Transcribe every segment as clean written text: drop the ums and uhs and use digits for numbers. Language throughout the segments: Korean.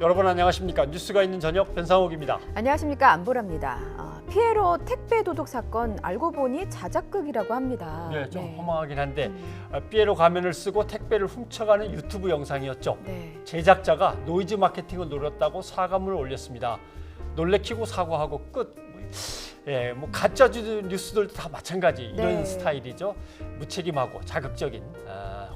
여러분 안녕하십니까? 뉴스가 있는 저녁 변상욱입니다. 안녕하십니까? 안보라입니다. 피에로 택배 도둑 사건 알고 보니 자작극이라고 합니다. 네, 좀 허망하긴 한데 피에로 가면을 쓰고 택배를 훔쳐가는 유튜브 영상이었죠. 네. 제작자가 노이즈 마케팅을 노렸다고 사과문을 올렸습니다. 놀래키고 사과하고 끝. 예, 뭐 가짜 뉴스들도 다 마찬가지 이런 스타일이죠. 무책임하고 자극적인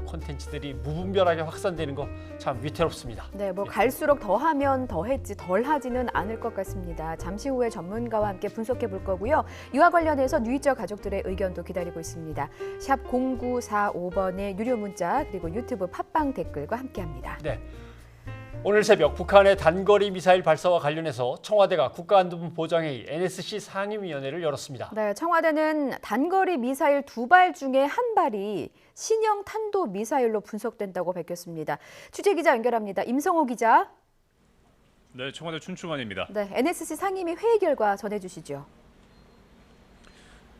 콘텐츠들이 무분별하게 확산되는 거 참 위태롭습니다. 네, 뭐 갈수록 더하면 더했지 덜하지는 않을 것 같습니다. 잠시 후에 전문가와 함께 분석해 볼 거고요. 이와 관련해서 뉴이저 가족들의 의견도 기다리고 있습니다. 샵 0945번의 유료 문자 그리고 유튜브 팟빵 댓글과 함께합니다. 네. 오늘 새벽 북한의 단거리 미사일 발사와 관련해서 청와대가 국가안전보장회의 NSC 상임위원회를 열었습니다. 네, 청와대는 단거리 미사일 2발 중에 한 발이 신형 탄도 미사일로 분석된다고 밝혔습니다. 취재 기자 연결합니다. 임성호 기자. 네, 청와대 춘충환입니다. 네, NSC 상임위 회의 결과 전해주시죠.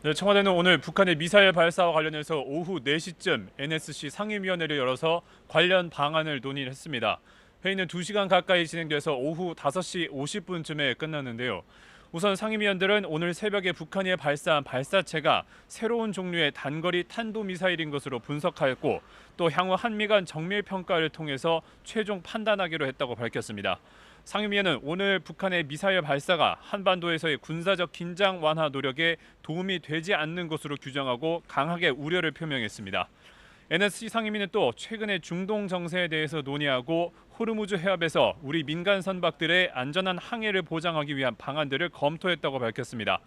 네, 청와대는 오늘 북한의 미사일 발사와 관련해서 오후 4시쯤 NSC 상임위원회를 열어서 관련 방안을 논의했습니다. 회의는 2시간 가까이 진행돼서 오후 5시 50분쯤에 끝났는데요. 우선 상임위원들은 오늘 새벽에 북한이 발사한 발사체가 새로운 종류의 단거리 탄도미사일인 것으로 분석하였고 또 향후 한미 간 정밀 평가를 통해서 최종 판단하기로 했다고 밝혔습니다. 상임위원은 오늘 북한의 미사일 발사가 한반도에서의 군사적 긴장 완화 노력에 도움이 되지 않는 것으로 규정하고 강하게 우려를 표명했습니다. NSC 상임위는 또 최근의 중동 정세에 대해서 논의하고 호르무즈 해협에서 우리 민간 선박들의 안전한 항해를 보장하기 위한 방안들을 검토했다고 밝혔습니다.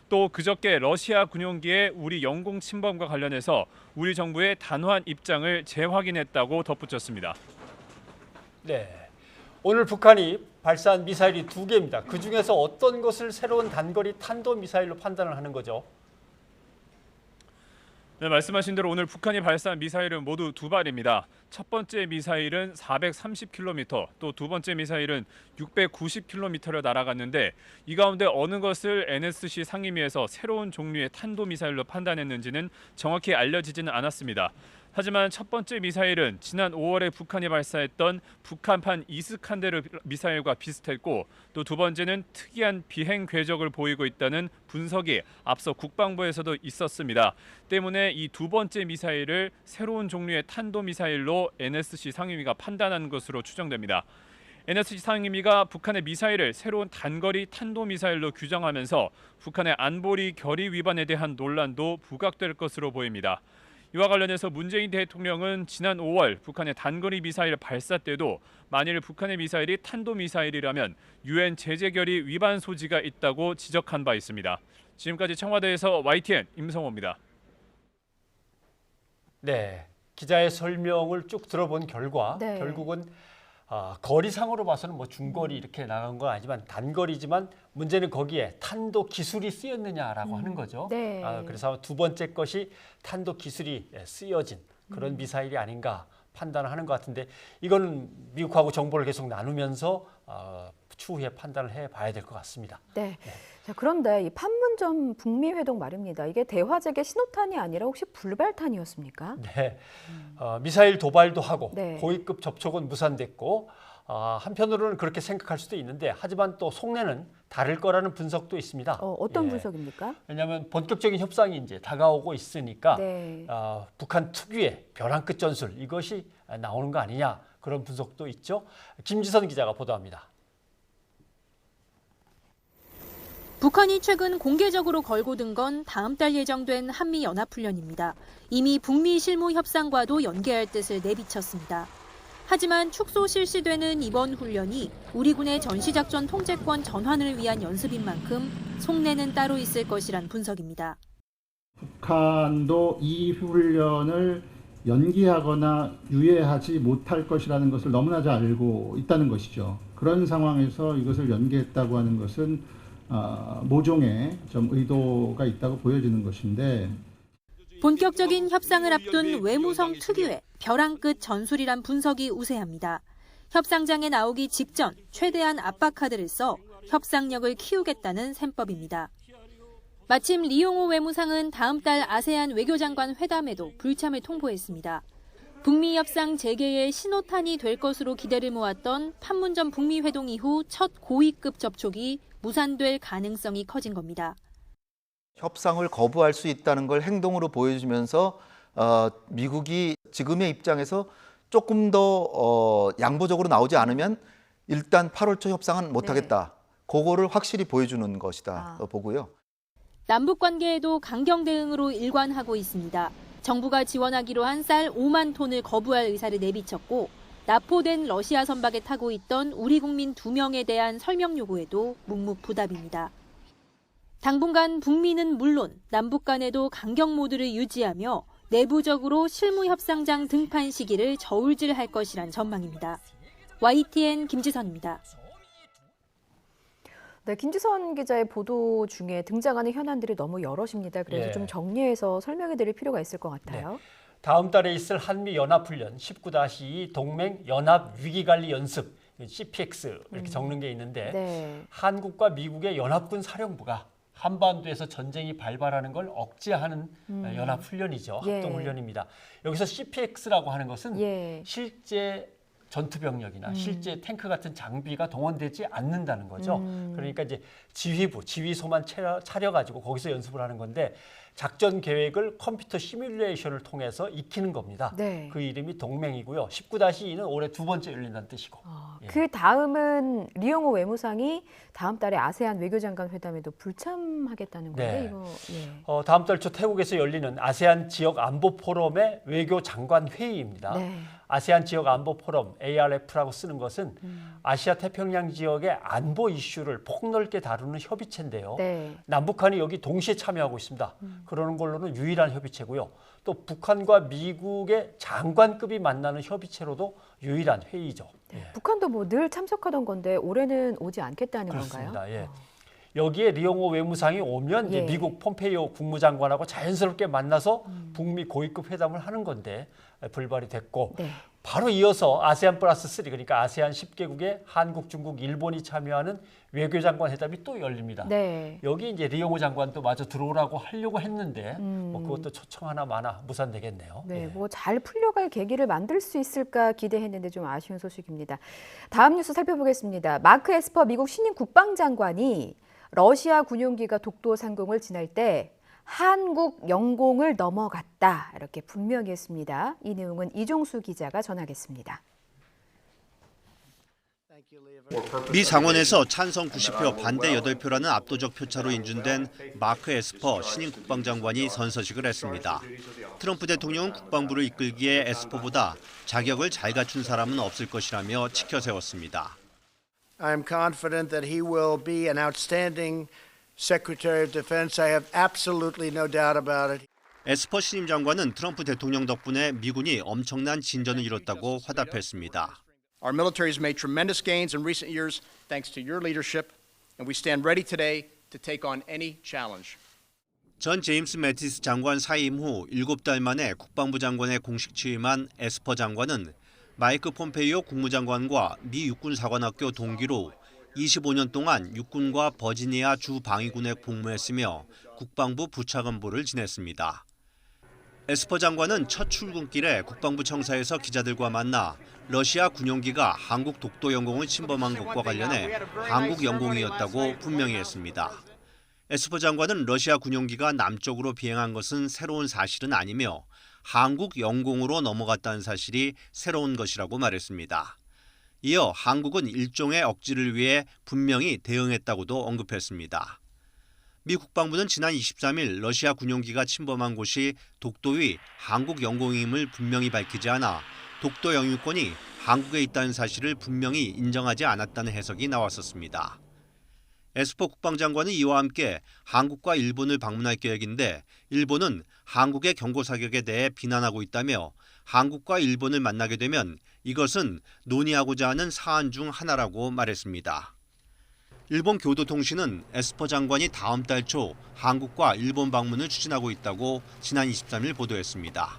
또 그저께 러시아 군용기의 우리 영공 침범과 관련해서 우리 정부의 단호한 입장을 재확인했다고 덧붙였습니다. 네, 오늘 북한이 발사한 미사일이 2개입니다. 그중에서 어떤 것을 새로운 단거리 탄도미사일로 판단을 하는 거죠? 네, 말씀하신 대로 오늘 북한이 발사한 미사일은 모두 2발입니다. 첫 번째 미사일은 430km, 또 두 번째 미사일은 690km를 날아갔는데 이 가운데 어느 것을 NSC 상임위에서 새로운 종류의 탄도미사일로 판단했는지는 정확히 알려지지는 않았습니다. 하지만 첫 번째 미사일은 지난 5월에 북한이 발사했던 북한판 이스칸데르 미사일과 비슷했고 또 두 번째는 특이한 비행 궤적을 보이고 있다는 분석이 앞서 국방부에서도 있었습니다. 때문에 이 두 번째 미사일을 새로운 종류의 탄도미사일로 NSC 상임위가 판단한 것으로 추정됩니다. NSC 상임위가 북한의 미사일을 새로운 단거리 탄도미사일로 규정하면서 북한의 안보리 결의 위반에 대한 논란도 부각될 것으로 보입니다. 이와 관련해서 문재인 대통령은 지난 5월 북한의 단거리 미사일 발사 때도 만일 북한의 미사일이 탄도미사일이라면 유엔 제재 결의 위반 소지가 있다고 지적한 바 있습니다. 지금까지 청와대에서 YTN 임성호입니다. 네, 기자의 설명을 쭉 들어본 결과 결국은 거리상으로 봐서는 뭐 중거리 이렇게 나간 건 아니지만 단거리지만 문제는 거기에 탄도 기술이 쓰였느냐라고 하는 거죠. 네. 그래서 두 번째 것이 탄도 기술이 쓰여진 그런 미사일이 아닌가 판단을 하는 것 같은데 이거는 미국하고 정보를 계속 나누면서 추후에 판단을 해봐야 될 것 같습니다. 네. 자, 그런데 이 판문점 북미 회동 말입니다. 이게 대화적의 신호탄이 아니라 혹시 불발탄이었습니까? 네, 미사일 도발도 하고 네. 고위급 접촉은 무산됐고 한편으로는 그렇게 생각할 수도 있는데 하지만 또 속내는 다를 거라는 분석도 있습니다. 어떤 분석입니까? 왜냐하면 본격적인 협상이 이제 다가오고 있으니까 네. 북한 특유의 벼랑 끝 전술 이것이 나오는 거 아니냐 그런 분석도 있죠. 김지선 기자가 보도합니다. 북한이 최근 공개적으로 걸고 든 건 다음 달 예정된 한미 연합훈련입니다. 이미 북미 실무 협상과도 연계할 뜻을 내비쳤습니다. 하지만 축소 실시되는 이번 훈련이 우리 군의 전시작전 통제권 전환을 위한 연습인 만큼 속내는 따로 있을 것이란 분석입니다. 북한도 이 훈련을 연기하거나 유예하지 못할 것이라는 것을 너무나 잘 알고 있다는 것이죠. 그런 상황에서 이것을 연기했다고 하는 것은 모종의 좀 의도가 있다고 보여지는 것인데 본격적인 협상을 앞둔 외무성 특유의 벼랑 끝 전술이란 분석이 우세합니다. 협상장에 나오기 직전 최대한 압박카드를 써 협상력을 키우겠다는 셈법입니다. 마침 리용호 외무상은 다음 달 아세안 외교장관 회담에도 불참을 통보했습니다. 북미 협상 재개의 신호탄이 될 것으로 기대를 모았던 판문점 북미 회동 이후 첫 고위급 접촉이 무산될 가능성이 커진 겁니다. 협상을 거부할 수 있다는 걸 행동으로 보여주면서 미국이 지금의 입장에서 조금 더 양보적으로 나오지 않으면 일단 8월 초 협상은 못하겠다. 그거를 확실히 보여주는 것이다 보고요. 남북 관계에도 강경 대응으로 일관하고 있습니다. 정부가 지원하기로 한 쌀 5만 톤을 거부할 의사를 내비쳤고 납포된 러시아 선박에 타고 있던 우리 국민 2명에 대한 설명 요구에도 묵묵부답입니다. 당분간 북미는 물론 남북 간에도 강경 모드를 유지하며 내부적으로 실무협상장 등판 시기를 저울질할 것이란 전망입니다. YTN 김지선입니다. 네, 김지선 기자의 보도 중에 등장하는 현안들이 너무 여럿입니다. 그래서 좀 정리해서 설명해 드릴 필요가 있을 것 같아요. 네. 다음 달에 있을 한미 연합훈련 19-2 동맹 연합 위기관리 연습 CPX 이렇게 적는 게 있는데 한국과 미국의 연합군 사령부가 한반도에서 전쟁이 발발하는 걸 억제하는 연합훈련이죠. 합동훈련입니다. 여기서 CPX라고 하는 것은 실제 전투병력이나 실제 탱크 같은 장비가 동원되지 않는다는 거죠. 그러니까 이제 지휘부, 지휘소만 차려가지고 거기서 연습을 하는 건데 작전 계획을 컴퓨터 시뮬레이션을 통해서 익히는 겁니다. 그 이름이 동맹이고요. 19-2는 올해 2번째 열린다는 뜻이고. 그 다음은 리용호 외무상이 다음 달에 아세안 외교장관 회담에도 불참하겠다는 건데 이거 다음 달 초 태국에서 열리는 아세안 지역 안보 포럼의 외교장관 회의입니다. 아세안 지역 안보 포럼 ARF라고 쓰는 것은 아시아 태평양 지역의 안보 이슈를 폭넓게 다루는 협의체인데요. 남북한이 여기 동시에 참여하고 있습니다. 그러는 걸로는 유일한 협의체고요. 또 북한과 미국의 장관급이 만나는 협의체로도 유일한 회의죠. 북한도 뭐 늘 참석하던 건데 올해는 오지 않겠다는 그렇습니다. 건가요? 여기에 리용호 외무상이 오면 이제 미국 폼페이오 국무장관하고 자연스럽게 만나서 북미 고위급 회담을 하는 건데 불발이 됐고 바로 이어서 아세안 플러스 3 그러니까 아세안 10개국에 한국, 중국, 일본이 참여하는 외교장관 회담이 또 열립니다. 여기 이제 리용호 장관도 마저 들어오라고 하려고 했는데 뭐 그것도 초청 하나 마나 무산되겠네요. 뭐 잘 풀려갈 계기를 만들 수 있을까 기대했는데 좀 아쉬운 소식입니다. 다음 뉴스 살펴보겠습니다. 마크 에스퍼 미국 신임 국방장관이 러시아 군용기가 독도 상공을 지날 때 한국 영공을 넘어갔다 이렇게 분명히 했습니다. 이 내용은 이종수 기자가 전하겠습니다. 미 상원에서 찬성 90표, 반대 8표라는 압도적 표차로 인준된 마크 에스퍼 신임 국방장관이 선서식을 했습니다. 트럼프 대통령은 국방부를 이끌기에 에스퍼보다 자격을 잘 갖춘 사람은 없을 것이라며 치켜세웠습니다. I am confident that he will be an outstanding Secretary of Defense. I have absolutely no doubt about it. 에스퍼 신임 장관은 트럼프 대통령 덕분에 미군이 엄청난 진전을 이뤘다고 화답했습니다. Our military has made tremendous gains in recent years thanks to your leadership, and we stand ready today to take on any challenge. 전 제임스 매티스 장관 사임 후 7달 만에 국방부 장관에 공식 취임한 에스퍼 장관은 마이크 폼페이오 국무장관과 미 육군사관학교 동기로 25년 동안 육군과 버지니아 주 방위군에 복무했으며 국방부 부차관보를 지냈습니다. 에스퍼 장관은 첫 출근길에 국방부 청사에서 기자들과 만나 러시아 군용기가 한국 독도 영공을 침범한 것과 관련해 한국 영공이었다고 분명히 했습니다. 에스퍼 장관은 러시아 군용기가 남쪽으로 비행한 것은 새로운 사실은 아니며 한국 영공으로 넘어갔다는 사실이 새로운 것이라고 말했습니다. 이어 한국은 일종의 억지를 위해 분명히 대응했다고도 언급했습니다. 미 국방부는 지난 23일 러시아 군용기가 침범한 곳이 독도 위 한국 영공임을 분명히 밝히지 않아 독도 영유권이 한국에 있다는 사실을 분명히 인정하지 않았다는 해석이 나왔었습니다. 에스퍼 국방장관은 이와 함께 한국과 일본을 방문할 계획인데 일본은 한국의 경고 사격에 대해 비난하고 있다며 한국과 일본을 만나게 되면 이것은 논의하고자 하는 사안 중 하나라고 말했습니다. 일본 교도통신은 에스퍼 장관이 다음 달 초 한국과 일본 방문을 추진하고 있다고 지난 23일 보도했습니다.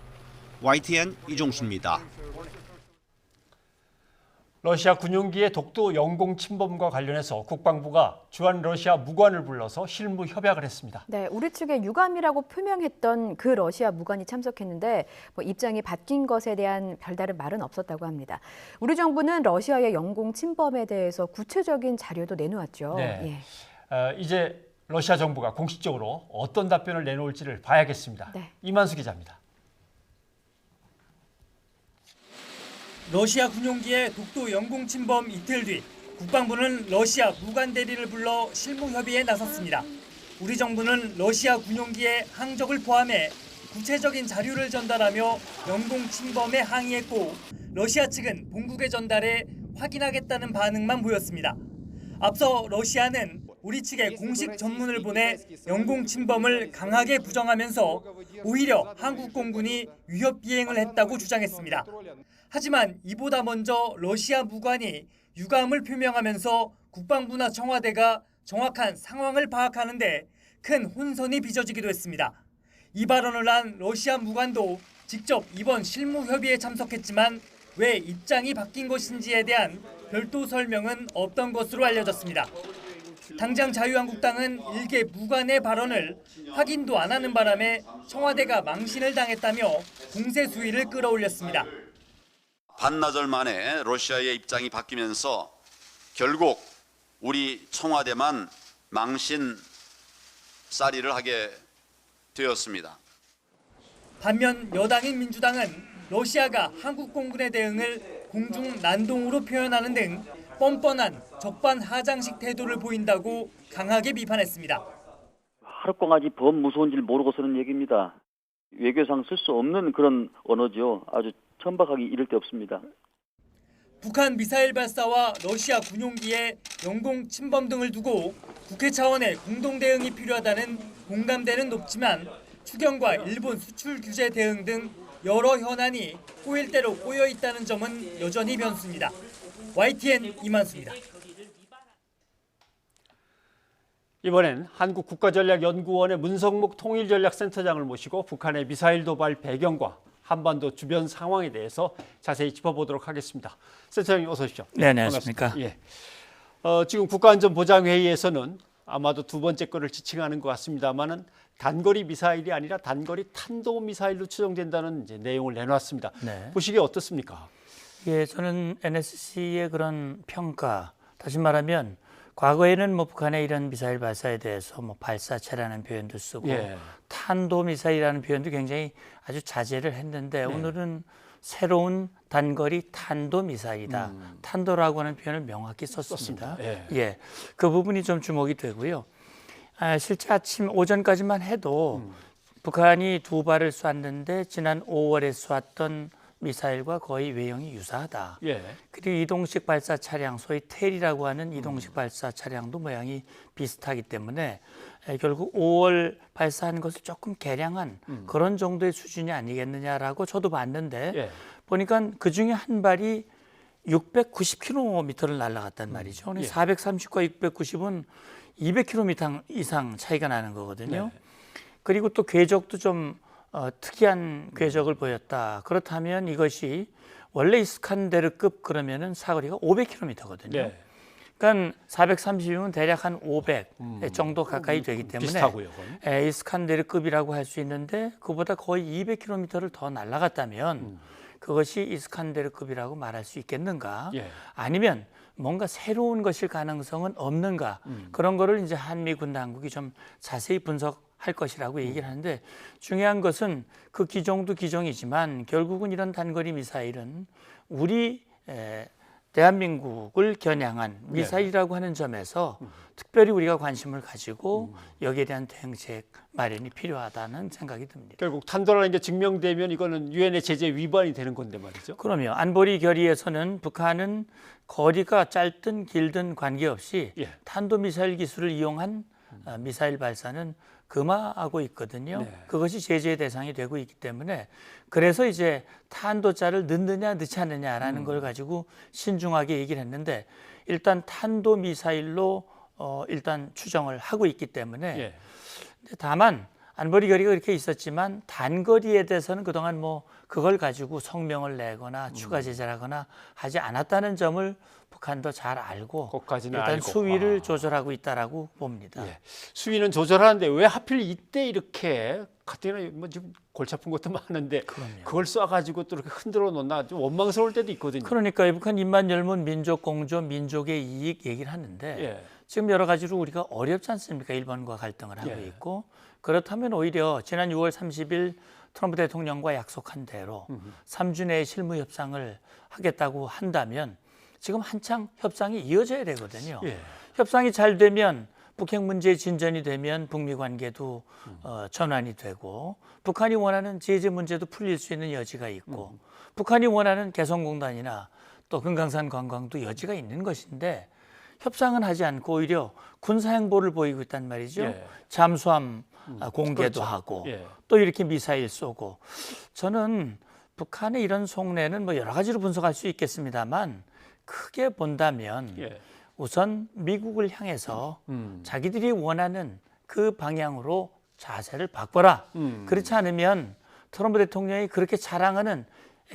YTN 이종수입니다. 러시아 군용기의 독도 영공 침범과 관련해서 국방부가 주한 러시아 무관을 불러서 실무 협약을 했습니다. 네, 우리 측의 유감이라고 표명했던 그 러시아 무관이 참석했는데 입장이 바뀐 것에 대한 별다른 말은 없었다고 합니다. 우리 정부는 러시아의 영공 침범에 대해서 구체적인 자료도 내놓았죠. 네. 예. 이제 러시아 정부가 공식적으로 어떤 답변을 내놓을지를 봐야겠습니다. 네. 이만수 기자입니다. 러시아 군용기의 독도 영공 침범 이틀 뒤 국방부는 러시아 무관 대리를 불러 실무 협의에 나섰습니다. 우리 정부는 러시아 군용기의 항적을 포함해 구체적인 자료를 전달하며 영공 침범에 항의했고 러시아 측은 본국에 전달해 확인하겠다는 반응만 보였습니다. 앞서 러시아는 우리 측에 공식 전문을 보내 영공 침범을 강하게 부정하면서 오히려 한국 공군이 위협 비행을 했다고 주장했습니다. 하지만 이보다 먼저 러시아 무관이 유감을 표명하면서 국방부나 청와대가 정확한 상황을 파악하는 데 큰 혼선이 빚어지기도 했습니다. 이 발언을 한 러시아 무관도 직접 이번 실무 협의에 참석했지만 왜 입장이 바뀐 것인지에 대한 별도 설명은 없던 것으로 알려졌습니다. 당장 자유한국당은 일개 무관의 발언을 확인도 안 하는 바람에 청와대가 망신을 당했다며 공세 수위를 끌어올렸습니다. 반나절 만에 러시아의 입장이 바뀌면서 결국 우리 청와대만 망신 쌀이를 하게 되었습니다. 반면 여당인 민주당은 러시아가 한국 공군의 대응을 공중 난동으로 표현하는 등 뻔뻔한 적반하장식 태도를 보인다고 강하게 비판했습니다. 하룻강아지 범 무서운 줄 모르고서는 얘기입니다. 외교상 쓸 수 없는 그런 언어죠. 아주 천박하기 이를 데 없습니다. 북한 미사일 발사와 러시아 군용기의 영공 침범 등을 두고 국회 차원의 공동 대응이 필요하다는 공감대는 높지만 추경과 일본 수출 규제 대응 등 여러 현안이 꼬일 대로 꼬여 있다는 점은 여전히 변수입니다. YTN 이만수입니다. 이번엔 한국국가전략연구원의 문성목 통일전략센터장을 모시고 북한의 미사일 도발 배경과 한반도 주변 상황에 대해서 자세히 짚어보도록 하겠습니다. 센터장님 어서 오십시오. 네, 안녕하십니까. 반갑습니다. 예. 지금 국가안전보장회의에서는 아마도 두 번째 거를 지칭하는 것 같습니다만은 단거리 미사일이 아니라 단거리 탄도미사일로 추정된다는 이제 내용을 내놨습니다. 네. 보시기에 어떻습니까? 예, 저는 NSC의 그런 평가, 다시 말하면 과거에는 북한의 이런 미사일 발사에 대해서 발사체라는 표현도 쓰고 예. 탄도미사일이라는 표현도 굉장히 아주 자제를 했는데 오늘은 새로운 단거리 탄도미사일이다. 탄도라고 하는 표현을 명확히 썼습니다. 예, 그 부분이 좀 주목이 되고요. 실제 아침 오전까지만 해도 북한이 두 발을 쐈는데 지난 5월에 쐈던 미사일과 거의 외형이 유사하다. 그리고 이동식 발사 차량, 소위 텔이라고 하는 이동식 발사 차량도 모양이 비슷하기 때문에 결국 5월 발사한 것을 조금 개량한 그런 정도의 수준이 아니겠느냐라고 저도 봤는데 보니까 그중에 한 발이 690km를 날아갔단 말이죠. 430과 690은 200km 이상 차이가 나는 거거든요. 그리고 또 궤적도 좀 특이한 궤적을 보였다. 그렇다면 이것이 원래 이스칸데르급 그러면은 사거리가 500km거든요. 그러니까 430이면 대략 한 500 정도 가까이 되기 때문에 비슷하고요, 이스칸데르급이라고 할 수 있는데 그보다 거의 200km를 더 날아갔다면 그것이 이스칸데르급이라고 말할 수 있겠는가? 아니면 뭔가 새로운 것일 가능성은 없는가? 그런 거를 이제 한미 군 당국이 좀 자세히 분석할 것이라고 얘기를 하는데 중요한 것은 그 기종도 기종이지만 결국은 이런 단거리 미사일은 우리 대한민국을 겨냥한 미사일이라고 하는 점에서 특별히 우리가 관심을 가지고 여기에 대한 대응책 마련이 필요하다는 생각이 듭니다. 결국 탄도라는 게 증명되면 이거는 유엔의 제재 위반이 되는 건데 말이죠. 그럼요. 안보리 결의에서는 북한은 거리가 짧든 길든 관계없이 탄도미사일 기술을 이용한 미사일 발사는 금하고 있거든요. 그것이 제재의 대상이 되고 있기 때문에 그래서 이제 탄도자를 넣느냐 넣지 않느냐라는 걸 가지고 신중하게 얘기를 했는데 일단 탄도미사일로 일단 추정을 하고 있기 때문에 다만 안보리 결의가 이렇게 있었지만 단거리에 대해서는 그동안 뭐 그걸 가지고 성명을 내거나 추가 제재를 하거나 하지 않았다는 점을 북한도 잘 알고 그것까지는 일단 알고. 수위를 조절하고 있다라고 봅니다. 예. 수위는 조절하는데 왜 하필 이때 이렇게 가뜩이나 뭐 지금 골치 아픈 것도 많은데 그걸 쏴가지고 또 이렇게 흔들어 놓나 좀 원망스러울 때도 있거든요. 그러니까 북한 입만 열면 민족 공조, 민족의 이익 얘기를 하는데 예. 지금 여러 가지로 우리가 어렵지 않습니까? 일본과 갈등을 하고 예. 있고 그렇다면 오히려 지난 6월 30일 트럼프 대통령과 약속한 대로 3주 내에 실무 협상을 하겠다고 한다면 지금 한창 협상이 이어져야 되거든요. 예. 협상이 잘 되면 북핵 문제 진전이 되면 북미 관계도 전환이 되고 북한이 원하는 제재 문제도 풀릴 수 있는 여지가 있고 북한이 원하는 개성공단이나 또 금강산 관광도 여지가 있는 것인데 협상은 하지 않고 오히려 군사행보를 보이고 있단 말이죠. 예. 잠수함 공개도 그렇죠. 하고 예. 또 이렇게 미사일 쏘고 저는 북한의 이런 속내는 뭐 여러 가지로 분석할 수 있겠습니다만 크게 본다면 예. 우선 미국을 향해서 자기들이 원하는 그 방향으로 자세를 바꿔라. 그렇지 않으면 트럼프 대통령이 그렇게 자랑하는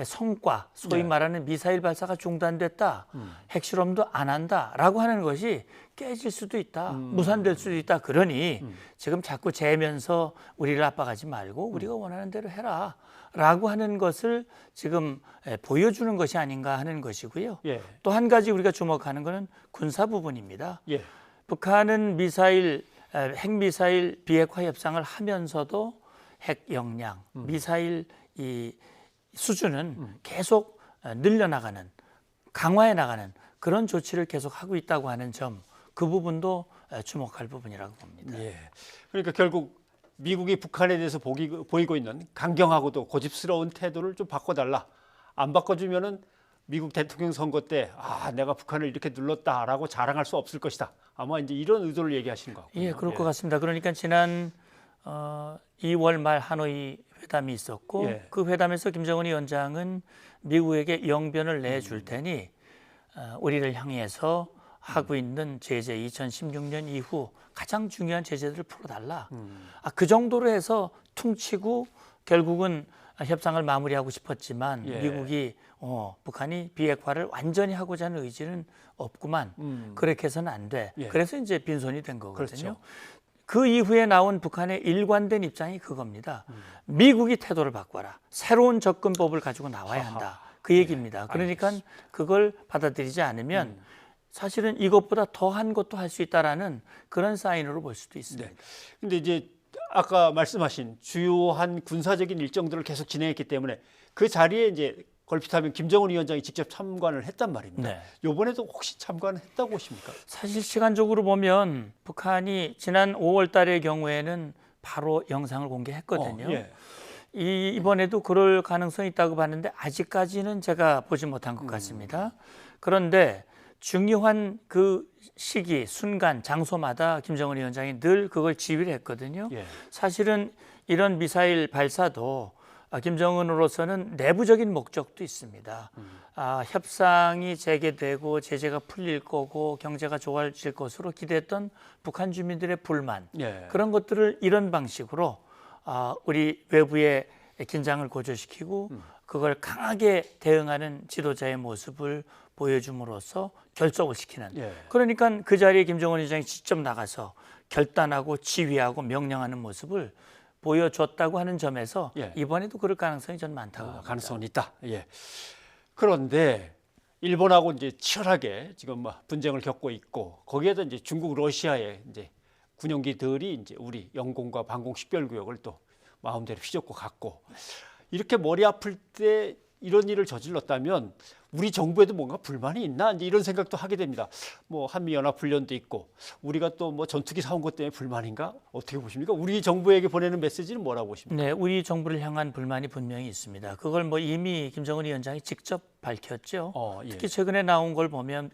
성과, 소위 말하는 미사일 발사가 중단됐다, 핵실험도 안 한다라고 하는 것이 깨질 수도 있다, 무산될 수도 있다. 그러니 지금 자꾸 재면서 우리를 압박하지 말고 우리가 원하는 대로 해라. 라고 하는 것을 지금 보여주는 것이 아닌가 하는 것이고요. 예. 또 한 가지 우리가 주목하는 것은 군사 부분입니다. 예. 북한은 핵미사일 비핵화 협상을 하면서도 핵 역량, 미사일 이 수준은 계속 늘려나가는, 강화해 나가는 그런 조치를 계속 하고 있다고 하는 점, 그 부분도 주목할 부분이라고 봅니다. 예. 그러니까 결국 미국이 북한에 대해서 보이고 있는 강경하고도 고집스러운 태도를 좀 바꿔달라. 안 바꿔주면은 미국 대통령 선거 때 내가 북한을 이렇게 눌렀다라고 자랑할 수 없을 것이다. 아마 이제 이런 의도를 얘기하시는 것 같고요. 예, 그럴 것 같습니다. 그러니까 지난 2월 말 하노이 회담이 있었고 예. 그 회담에서 김정은 위원장은 미국에게 영변을 내줄 테니 우리를 향해서 하고 있는 제재 2016년 이후 가장 중요한 제재들을 풀어달라. 그 정도로 해서 퉁치고 결국은 협상을 마무리하고 싶었지만 예. 미국이 북한이 비핵화를 완전히 하고자 하는 의지는 없구만. 그렇게 해서는 안 돼. 예. 그래서 이제 빈손이 된 거거든요. 그렇죠. 그 이후에 나온 북한의 일관된 입장이 그겁니다. 미국이 태도를 바꿔라. 새로운 접근법을 가지고 나와야 한다. 그 얘기입니다. 그러니까 그걸 받아들이지 않으면 사실은 이것보다 더한 것도 할 수 있다라는 그런 사인으로 볼 수도 있습니다. 근데 이제 아까 말씀하신 주요한 군사적인 일정들을 계속 진행했기 때문에 그 자리에 이제 걸핏하면 김정은 위원장이 직접 참관을 했단 말입니다. 네. 이번에도 혹시 참관을 했다고 보십니까? 사실 시간적으로 보면 북한이 지난 5월 달의 경우에는 바로 영상을 공개했거든요. 예. 이번에도 그럴 가능성이 있다고 봤는데 아직까지는 제가 보지 못한 것 같습니다. 그런데 중요한 그 시기, 순간, 장소마다 김정은 위원장이 늘 그걸 지휘를 했거든요. 예. 사실은 이런 미사일 발사도 김정은으로서는 내부적인 목적도 있습니다. 협상이 재개되고 제재가 풀릴 거고 경제가 좋아질 것으로 기대했던 북한 주민들의 불만 예. 그런 것들을 이런 방식으로 우리 외부의 긴장을 고조시키고 그걸 강하게 대응하는 지도자의 모습을 보여줌으로써 결속을 시키는. 예. 그러니까 그 자리에 김정은 위원장이 직접 나가서 결단하고 지휘하고 명령하는 모습을 보여줬다고 하는 점에서 예. 이번에도 그럴 가능성이 전 많다고 봅니다. 가능성은 있다. 예. 그런데 일본하고 이제 치열하게 지금 분쟁을 겪고 있고 거기에다 이제 중국, 러시아의 이제 군용기들이 이제 우리 영공과 방공 식별구역을 또 마음대로 휘젓고 갔고 이렇게 머리 아플 때 이런 일을 저질렀다면 우리 정부에도 뭔가 불만이 있나 이제 이런 생각도 하게 됩니다. 뭐 한미 연합 훈련도 있고 우리가 또 뭐 전투기 사온 것 때문에 불만인가 어떻게 보십니까? 우리 정부에게 보내는 메시지는 뭐라고 보십니까? 네, 우리 정부를 향한 불만이 분명히 있습니다. 그걸 뭐 이미 김정은 위원장이 직접 밝혔죠. 예. 특히 최근에 나온 걸 보면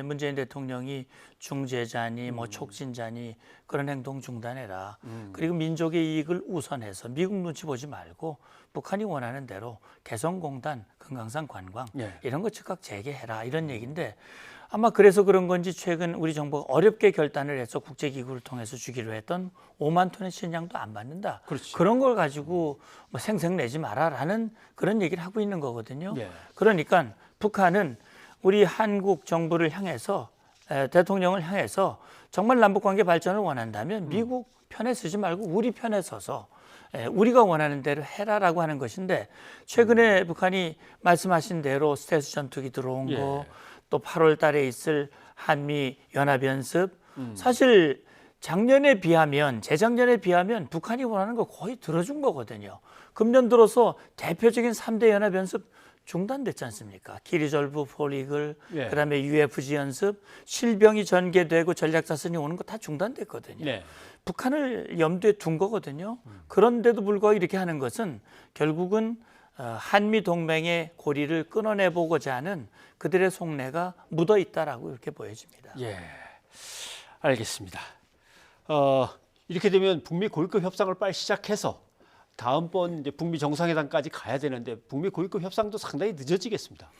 문재인 대통령이 중재자니 뭐 촉진자니 그런 행동 중단해라. 그리고 민족의 이익을 우선해서 미국 눈치 보지 말고 북한이 원하는 대로 개성공단, 금강산 관광 예. 이런 거 즉각 재개해라 이런 얘기인데 아마 그래서 그런 건지 최근 우리 정부가 어렵게 결단을 해서 국제기구를 통해서 주기로 했던 5만 톤의 식량도 안 받는다. 그렇지. 그런 걸 가지고 뭐 생색 내지 마라라는 그런 얘기를 하고 있는 거거든요. 예. 그러니까 북한은 우리 한국 정부를 향해서 대통령을 향해서 정말 남북관계 발전을 원한다면 미국 편에 서지 말고 우리 편에 서서 우리가 원하는 대로 해라라고 하는 것인데 최근에 북한이 말씀하신 대로 스텔스 전투기 들어온 거 또 8월 달에 있을 한미 연합 연습 사실 작년에 비하면 재작년에 비하면 북한이 원하는 거 거의 들어준 거거든요. 금년 들어서 대표적인 3대 연합 연습 중단됐지 않습니까? 기리졸브 폴이글, 그다음에 UFG 연습, 실병이 전개되고 전략자선이 오는 거 다 중단됐거든요. 네. 북한을 염두에 둔 거거든요. 그런데도 불구하고 이렇게 하는 것은 결국은 한미 동맹의 고리를 끊어내보고자 하는 그들의 속내가 묻어 있다라고 이렇게 보여집니다. 예, 알겠습니다. 이렇게 되면 북미 고위급 협상을 빨리 시작해서 다음번 이제 북미 정상회담까지 가야 되는데 북미 고위급 협상도 상당히 늦어지겠습니다.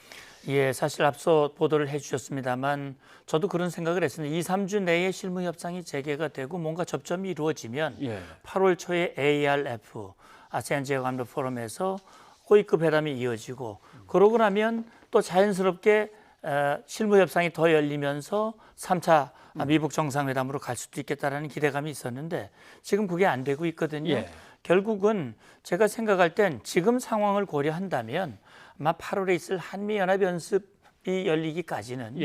예, 사실 앞서 보도를 해주셨습니다만 저도 그런 생각을 했습니다. 2, 3주 내에 실무 협상이 재개가 되고 뭔가 접점이 이루어지면 8월 초에 ARF 아세안 지역안보 포럼에서 고위급 회담이 이어지고 그러고 나면 또 자연스럽게 실무 협상이 더 열리면서 3차 미북 정상회담으로 갈 수도 있겠다라는 기대감이 있었는데 지금 그게 안 되고 있거든요. 결국은 제가 생각할 땐 지금 상황을 고려한다면 아마 8월에 있을 한미연합연습이 열리기까지는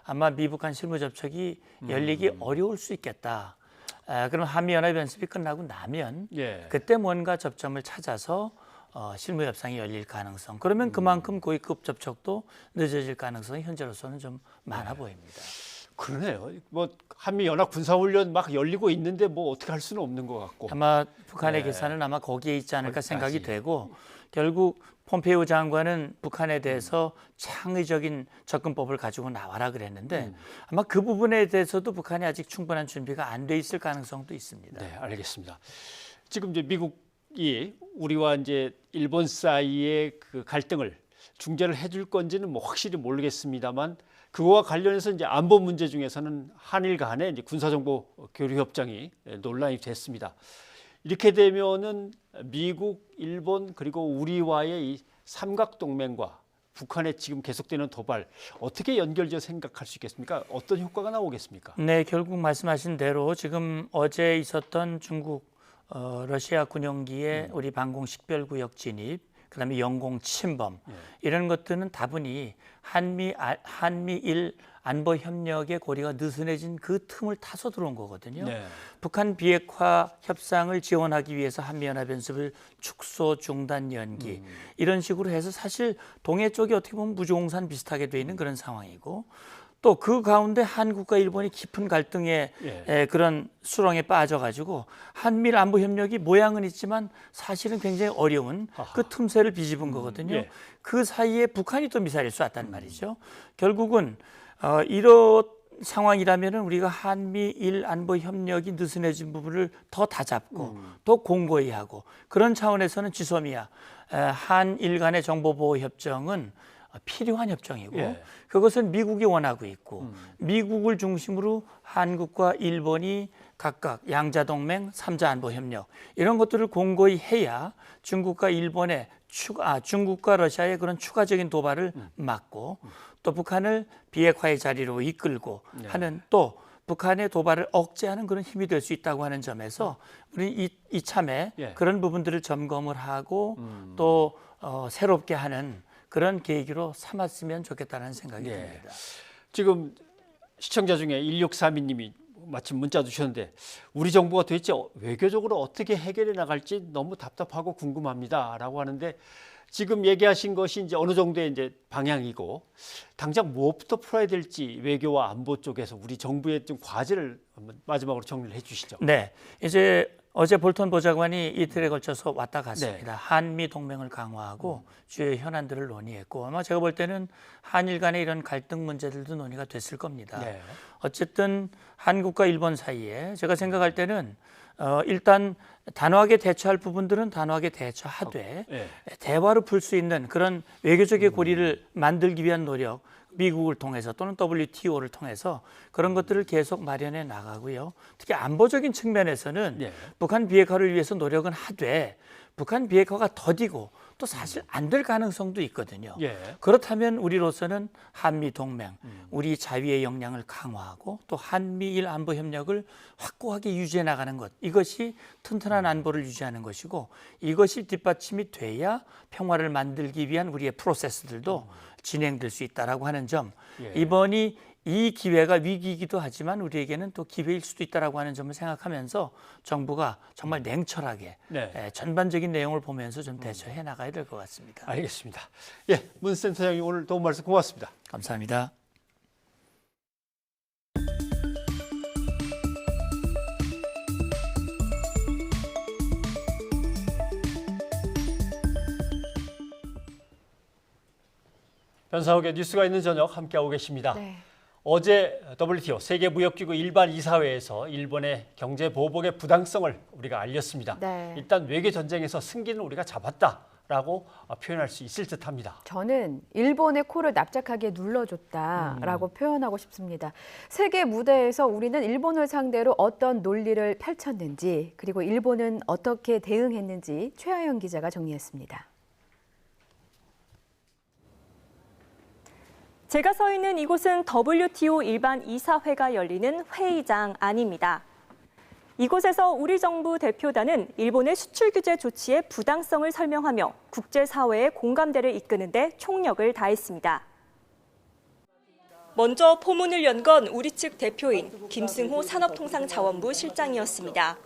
아마 미북 간 실무 접촉이 열리기 어려울 수 있겠다. 그럼 한미연합연습이 끝나고 나면 그때 뭔가 접점을 찾아서 실무 협상이 열릴 가능성. 그러면 그만큼 고위급 접촉도 늦어질 가능성이 현재로서는 좀 많아 보입니다. 그러네요. 뭐 한미 연합 군사훈련 막 열리고 있는데 뭐 어떻게 할 수는 없는 것 같고. 아마 북한의 계산은 아마 거기에 있지 않을까 생각이 되고 결국 폼페이오 장관은 북한에 대해서 창의적인 접근법을 가지고 나와라 그랬는데 아마 그 부분에 대해서도 북한이 아직 충분한 준비가 안 돼 있을 가능성도 있습니다. 네, 알겠습니다. 지금 이제 미국이 우리와 이제 일본 사이의 그 갈등을 중재를 해줄 건지는 뭐 확실히 모르겠습니다만 그거와 관련해서 이제 안보 문제 중에서는 한일 간의 이제 군사정보 교류 협정이 논란이 됐습니다. 이렇게 되면은 미국, 일본 그리고 우리와의 이 삼각 동맹과 북한의 지금 계속되는 도발 어떻게 연결지어 생각할 수 있겠습니까? 어떤 효과가 나오겠습니까? 네, 결국 말씀하신 대로 지금 어제 있었던 중국 러시아 군용기의 우리 방공 식별구역 진입, 그다음에 영공 침범 이런 것들은 다분히 한미일 안보 협력의 고리가 느슨해진 그 틈을 타서 들어온 거거든요. 북한 비핵화 협상을 지원하기 위해서 한미연합연습을 축소, 중단, 연기 이런 식으로 해서 사실 동해 쪽이 어떻게 보면 무주공산 비슷하게 돼 있는 그런 상황이고 또 그 가운데 한국과 일본이 깊은 갈등의 그런 수렁에 빠져가지고 한미일 안보 협력이 모양은 있지만 사실은 굉장히 어려운 그 틈새를 뒤집은 거거든요. 그 사이에 북한이 또 미사일을 쐈단 말이죠. 결국은 이런 상황이라면 우리가 한미일 안보 협력이 느슨해진 부분을 더 다잡고 더 공고히 하고 그런 차원에서는 지소미아 한일 간의 정보보호 협정은 필요한 협정이고 그것은 미국이 원하고 있고 미국을 중심으로 한국과 일본이 각각 양자동맹, 3자 안보 협력 이런 것들을 공고히 해야 중국과 일본의 중국과 러시아의 그런 추가적인 도발을 막고 또 북한을 비핵화의 자리로 이끌고 하는 또 북한의 도발을 억제하는 그런 힘이 될 수 있다고 하는 점에서 우리 이참에 그런 부분들을 점검을 하고 또 새롭게 하는 그런 계기로 삼았으면 좋겠다는 생각이 듭니다. 지금 시청자 중에 1632님이 마침 문자 주셨는데 우리 정부가 도대체 외교적으로 어떻게 해결해 나갈지 너무 답답하고 궁금합니다라고 하는데 지금 얘기하신 것이 이제 어느 정도의 이제 방향이고 당장 무엇부터 풀어야 될지 외교와 안보 쪽에서 우리 정부의 좀 과제를 한번 마지막으로 정리를 해주시죠. 네, 이제 어제 볼턴 보좌관이 이틀에 걸쳐서 왔다 갔습니다. 한미 동맹을 강화하고 주요 현안들을 논의했고 아마 제가 볼 때는 한일 간의 이런 갈등 문제들도 논의가 됐을 겁니다. 어쨌든 한국과 일본 사이에 제가 생각할 때는 일단 단호하게 대처할 부분들은 단호하게 대처하되 대화로 풀 수 있는 그런 외교적인 고리를 만들기 위한 노력, 미국을 통해서 또는 WTO를 통해서 그런 것들을 계속 마련해 나가고요. 특히 안보적인 측면에서는 북한 비핵화를 위해서 노력은 하되 북한 비핵화가 더디고 또 사실 안 될 가능성도 있거든요. 그렇다면 우리로서는 한미 동맹, 우리 자위의 역량을 강화하고 또 한미일 안보 협력을 확고하게 유지해 나가는 것, 이것이 튼튼한 안보를 유지하는 것이고 이것이 뒷받침이 돼야 평화를 만들기 위한 우리의 프로세스들도 진행될 수 있다라고 하는 점, 이번이 이 기회가 위기이기도 하지만 우리에게는 또 기회일 수도 있다라고 하는 점을 생각하면서 정부가 정말 냉철하게 전반적인 내용을 보면서 좀 대처해 나가야 될 것 같습니다. 알겠습니다. 예, 문 센터장님 오늘 도움 말씀 고맙습니다. 감사합니다. 변상욱의 뉴스가 있는 저녁 함께하고 계십니다. 어제 WTO 세계무역기구 일반 이사회에서 일본의 경제 보복의 부당성을 우리가 알렸습니다. 일단 외교 전쟁에서 승기는 우리가 잡았다라고 표현할 수 있을 듯합니다. 저는 일본의 코를 납작하게 눌러줬다라고 표현하고 싶습니다. 세계 무대에서 우리는 일본을 상대로 어떤 논리를 펼쳤는지 그리고 일본은 어떻게 대응했는지 최하영 기자가 정리했습니다. 제가 서 있는 이곳은 WTO 일반 이사회가 열리는 회의장 안입니다. 이곳에서 우리 정부 대표단은 일본의 수출 규제 조치의 부당성을 설명하며 국제사회의 공감대를 이끄는 데 총력을 다했습니다. 먼저 포문을 연 건 우리 측 대표인 김승호 산업통상자원부 실장이었습니다.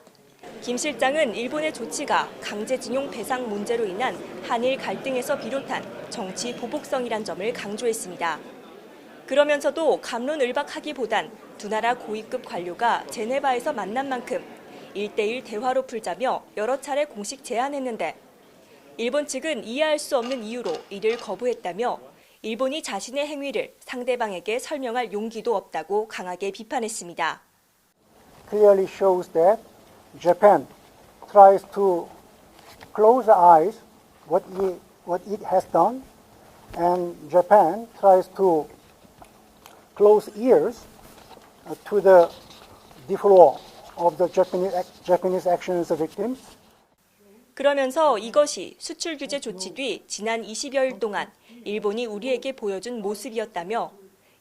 김 실장은 일본의 조치가 강제징용 배상 문제로 인한 한일 갈등에서 비롯한 정치 보복성이란 점을 강조했습니다. 그러면서도 갑론을박하기보단 두 나라 고위급 관료가 제네바에서 만난 만큼 1대1 대화로 풀자며 여러 차례 공식 제안했는데 일본 측은 이해할 수 없는 이유로 이를 거부했다며 일본이 자신의 행위를 상대방에게 설명할 용기도 없다고 강하게 비판했습니다. Clearly shows that Japan tries to close eyes what it has done, and Japan tries to close ears to the defraud of the Japanese actions victims. 그러면서 이것이 수출 규제 조치 뒤 지난 20여일 동안 일본이 우리에게 보여준 모습이었다며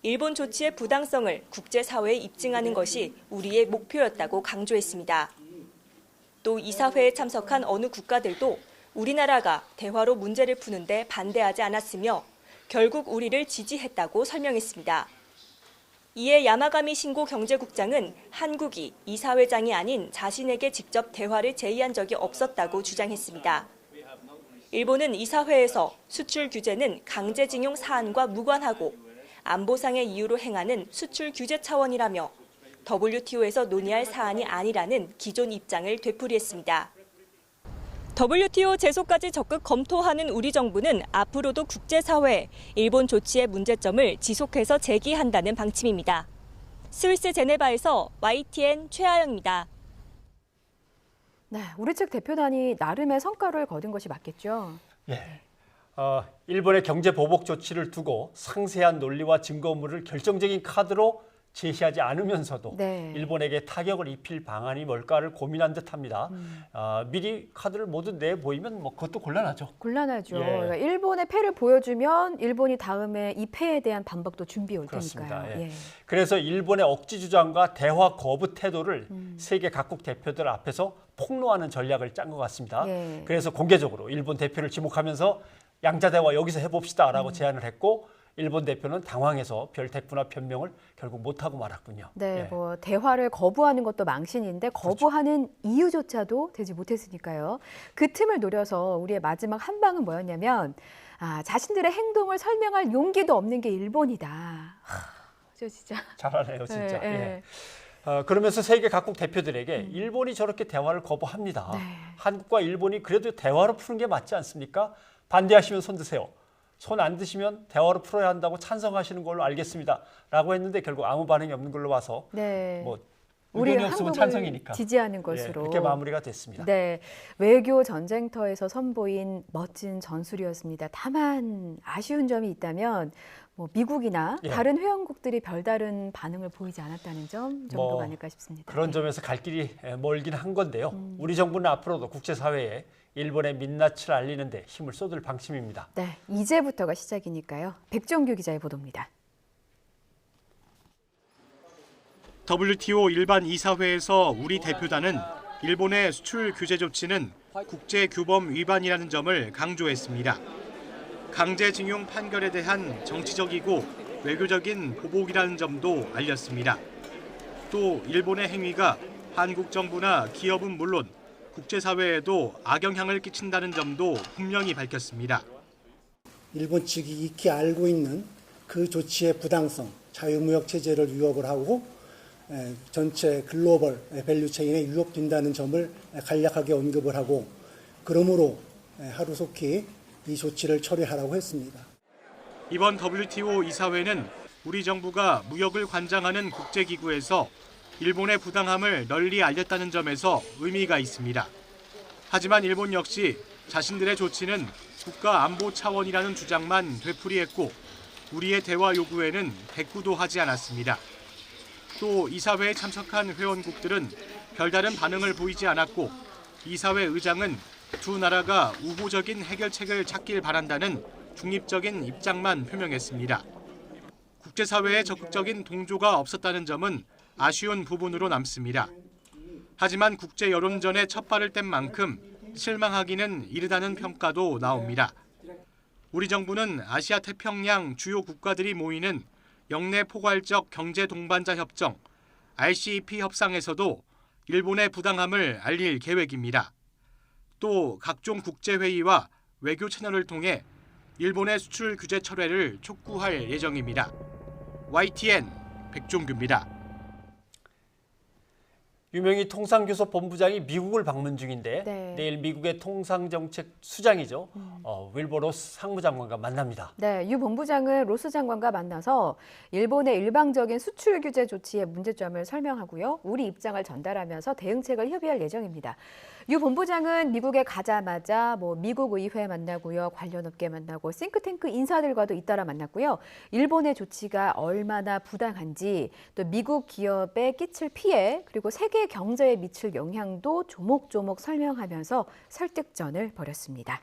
일본 조치의 부당성을 국제사회에 입증하는 것이 우리의 목표였다고 강조했습니다. 또 이사회에 참석한 어느 국가들도 우리나라가 대화로 문제를 푸는데 반대하지 않았으며 결국 우리를 지지했다고 설명했습니다. 이에 야마가미 신고 경제국장은 한국이 이사회장이 아닌 자신에게 직접 대화를 제의한 적이 없었다고 주장했습니다. 일본은 이사회에서 수출 규제는 강제징용 사안과 무관하고 안보상의 이유로 행하는 수출 규제 차원이라며 WTO에서 논의할 사안이 아니라는 기존 입장을 되풀이했습니다. WTO 제소까지 적극 검토하는 우리 정부는 앞으로도 국제사회에 일본 조치의 문제점을 지속해서 제기한다는 방침입니다. 스위스 제네바에서 YTN 최하영입니다. 네, 우리 측 대표단이 나름의 성과를 거둔 것이 맞겠죠? 일본의 경제 보복 조치를 두고 상세한 논리와 증거물을 결정적인 카드로 제시하지 않으면서도 일본에게 타격을 입힐 방안이 뭘까를 고민한 듯합니다. 미리 카드를 모두 내보이면 뭐 그것도 곤란하죠. 곤란하죠. 그러니까 일본의 패를 보여주면 일본이 다음에 이 패에 대한 반박도 준비해 올 테니까요. 그래서 일본의 억지 주장과 대화 거부 태도를 세계 각국 대표들 앞에서 폭로하는 전략을 짠 것 같습니다. 그래서 공개적으로 일본 대표를 지목하면서 양자 대화 여기서 해봅시다라고 제안을 했고 일본 대표는 당황해서 별 대꾸나 변명을 결국 못하고 말았군요. 뭐 대화를 거부하는 것도 망신인데 거부하는 이유조차도 되지 못했으니까요. 그 틈을 노려서 우리의 마지막 한 방은 뭐였냐면 자신들의 행동을 설명할 용기도 없는 게 일본이다. 저 진짜 잘하네요, 진짜. 그러면서 세계 각국 대표들에게 일본이 저렇게 대화를 거부합니다. 한국과 일본이 그래도 대화로 푸는 게 맞지 않습니까? 반대하시면 손 드세요. 손 안 드시면 대화로 풀어야 한다고 찬성하시는 걸로 알겠습니다. 라고 했는데 결국 아무 반응이 없는 걸로 봐서 뭐 우리 의견이 없으면 한국을 찬성이니까. 지지하는 것으로 그렇게 마무리가 됐습니다. 네, 외교 전쟁터에서 선보인 멋진 전술이었습니다. 다만 아쉬운 점이 있다면 뭐 미국이나 다른 회원국들이 별다른 반응을 보이지 않았다는 점 정도가 아닐까 싶습니다. 그런 점에서 갈 길이 멀긴 한 건데요. 우리 정부는 앞으로도 국제사회에 일본의 민낯을 알리는 데 힘을 쏟을 방침입니다. 네, 이제부터가 시작이니까요. 백종규 기자의 보도입니다. WTO 일반 이사회에서 우리 대표단은 일본의 수출 규제 조치는 국제 규범 위반이라는 점을 강조했습니다. 강제징용 판결에 대한 정치적이고 외교적인 보복이라는 점도 알렸습니다. 또 일본의 행위가 한국 정부나 기업은 물론 국제사회에도 악영향을 끼친다는 점도 분명히 밝혔습니다. 일본 측이 익히 알고 있는 그 조치의 부당성, 자유무역 체제를 위협을 하고 전체 글로벌 밸류체인에 위협된다는 점을 간략하게 언급을 하고 그러므로 하루속히 이 조치를 처리하라고 했습니다. 이번 WTO 이사회는 우리 정부가 무역을 관장하는 국제기구에서 일본의 부당함을 널리 알렸다는 점에서 의미가 있습니다. 하지만 일본 역시 자신들의 조치는 국가 안보 차원이라는 주장만 되풀이했고 우리의 대화 요구에는 대꾸도 하지 않았습니다. 또 이사회에 참석한 회원국들은 별다른 반응을 보이지 않았고 이사회 의장은 두 나라가 우호적인 해결책을 찾길 바란다는 중립적인 입장만 표명했습니다. 국제사회의 적극적인 동조가 없었다는 점은 아쉬운 부분으로 남습니다. 하지만 국제 여론전에 첫 발을 뗀 만큼 실망하기는 이르다는 평가도 나옵니다. 우리 정부는 아시아 태평양 주요 국가들이 모이는 영내 포괄적 경제 동반자 협정 RCEP 협상에서도 일본의 부당함을 알릴 계획입니다. 또 각종 국제회의와 외교 채널을 통해 일본의 수출 규제 철회를 촉구할 예정입니다. YTN 백종규입니다. 유명희 통상교섭 본부장이 미국을 방문 중인데 내일 미국의 통상정책 수장이죠. 윌버 로스 상무장관과 만납니다. 네, 유 본부장은 로스 장관과 만나서 일본의 일방적인 수출 규제 조치의 문제점을 설명하고요. 우리 입장을 전달하면서 대응책을 협의할 예정입니다. 유 본부장은 미국에 가자마자 미국 의회 만나고요. 관련 업계 만나고 싱크탱크 인사들과도 잇따라 만났고요. 일본의 조치가 얼마나 부당한지 또 미국 기업에 끼칠 피해 그리고 세계 경제에 미칠 영향도 조목조목 설명하면서 설득전을 벌였습니다.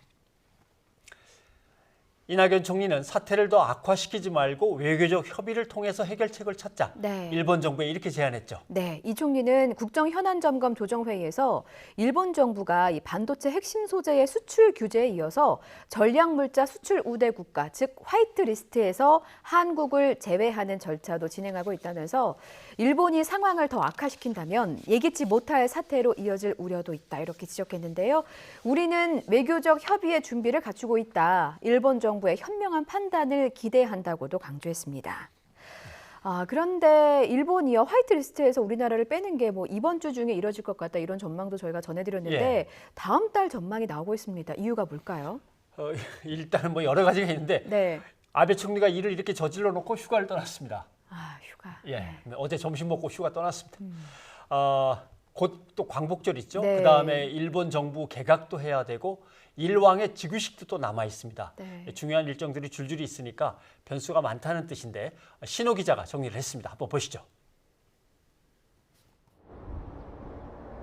이낙연 총리는 사태를 더 악화시키지 말고 외교적 협의를 통해서 해결책을 찾자. 일본 정부에 이렇게 제안했죠. 네, 이 총리는 국정현안점검 조정회의에서 일본 정부가 이 반도체 핵심 소재의 수출 규제에 이어서 전략물자 수출 우대 국가, 즉 화이트리스트에서 한국을 제외하는 절차도 진행하고 있다면서 일본이 상황을 더 악화시킨다면 예기치 못할 사태로 이어질 우려도 있다 이렇게 지적했는데요. 우리는 외교적 협의의 준비를 갖추고 있다. 일본 정부의 현명한 판단을 기대한다고도 강조했습니다. 그런데 일본이요 화이트리스트에서 우리나라를 빼는 게 이번 주 중에 이뤄질 것 같다 이런 전망도 저희가 전해드렸는데 다음 달 전망이 나오고 있습니다. 이유가 뭘까요? 일단은 여러 가지가 있는데 아베 총리가 일을 이렇게 저질러 놓고 휴가를 떠났습니다. 휴가. 어제 점심 먹고 휴가 떠났습니다. 곧 또 광복절 있죠. 그다음에 일본 정부 개각도 해야 되고 일왕의 즉위식도 또 남아 있습니다. 중요한 일정들이 줄줄이 있으니까 변수가 많다는 뜻인데 신호 기자가 정리를 했습니다. 한번 보시죠.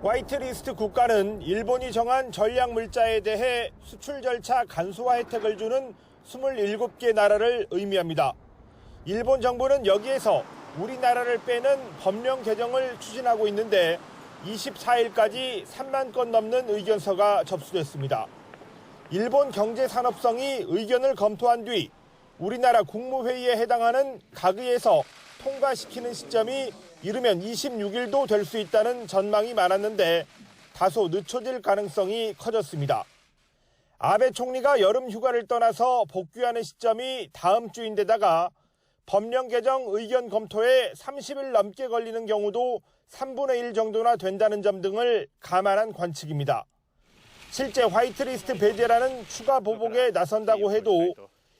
화이트리스트 국가는 일본이 정한 전략물자에 대해 수출 절차 간소화 혜택을 주는 27개 나라를 의미합니다. 일본 정부는 여기에서 우리나라를 빼는 법령 개정을 추진하고 있는데 24일까지 3만 건 넘는 의견서가 접수됐습니다. 일본 경제산업성이 의견을 검토한 뒤 우리나라 국무회의에 해당하는 가의에서 통과시키는 시점이 이르면 26일도 될 수 있다는 전망이 많았는데 다소 늦춰질 가능성이 커졌습니다. 아베 총리가 여름 휴가를 떠나서 복귀하는 시점이 다음 주인데다가 법령 개정 의견 검토에 30일 넘게 걸리는 경우도 3분의 1 정도나 된다는 점 등을 감안한 관측입니다. 실제 화이트리스트 배제라는 추가 보복에 나선다고 해도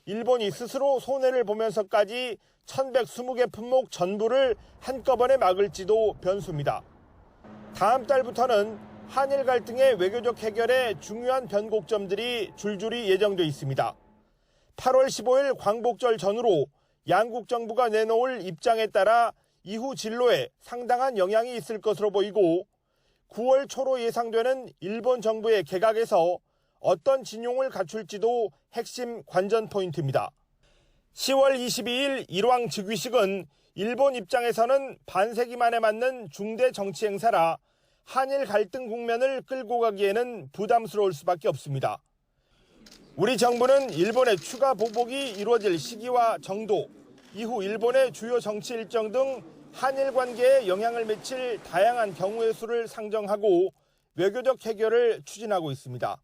일본이 스스로 손해를 보면서까지 1120개 품목 전부를 한꺼번에 막을지도 변수입니다. 다음 달부터는 한일 갈등의 외교적 해결에 중요한 변곡점들이 줄줄이 예정돼 있습니다. 8월 15일 광복절 전후로 양국 정부가 내놓을 입장에 따라 이후 진로에 상당한 영향이 있을 것으로 보이고 9월 초로 예상되는 일본 정부의 개각에서 어떤 진용을 갖출지도 핵심 관전 포인트입니다. 10월 22일 일왕 즉위식은 일본 입장에서는 반세기 만에 맞는 중대 정치 행사라 한일 갈등 국면을 끌고 가기에는 부담스러울 수밖에 없습니다. 우리 정부는 일본의 추가 보복이 이루어질 시기와 정도, 이후 일본의 주요 정치 일정 등 한일 관계에 영향을 미칠 다양한 경우의 수를 상정하고 외교적 해결을 추진하고 있습니다.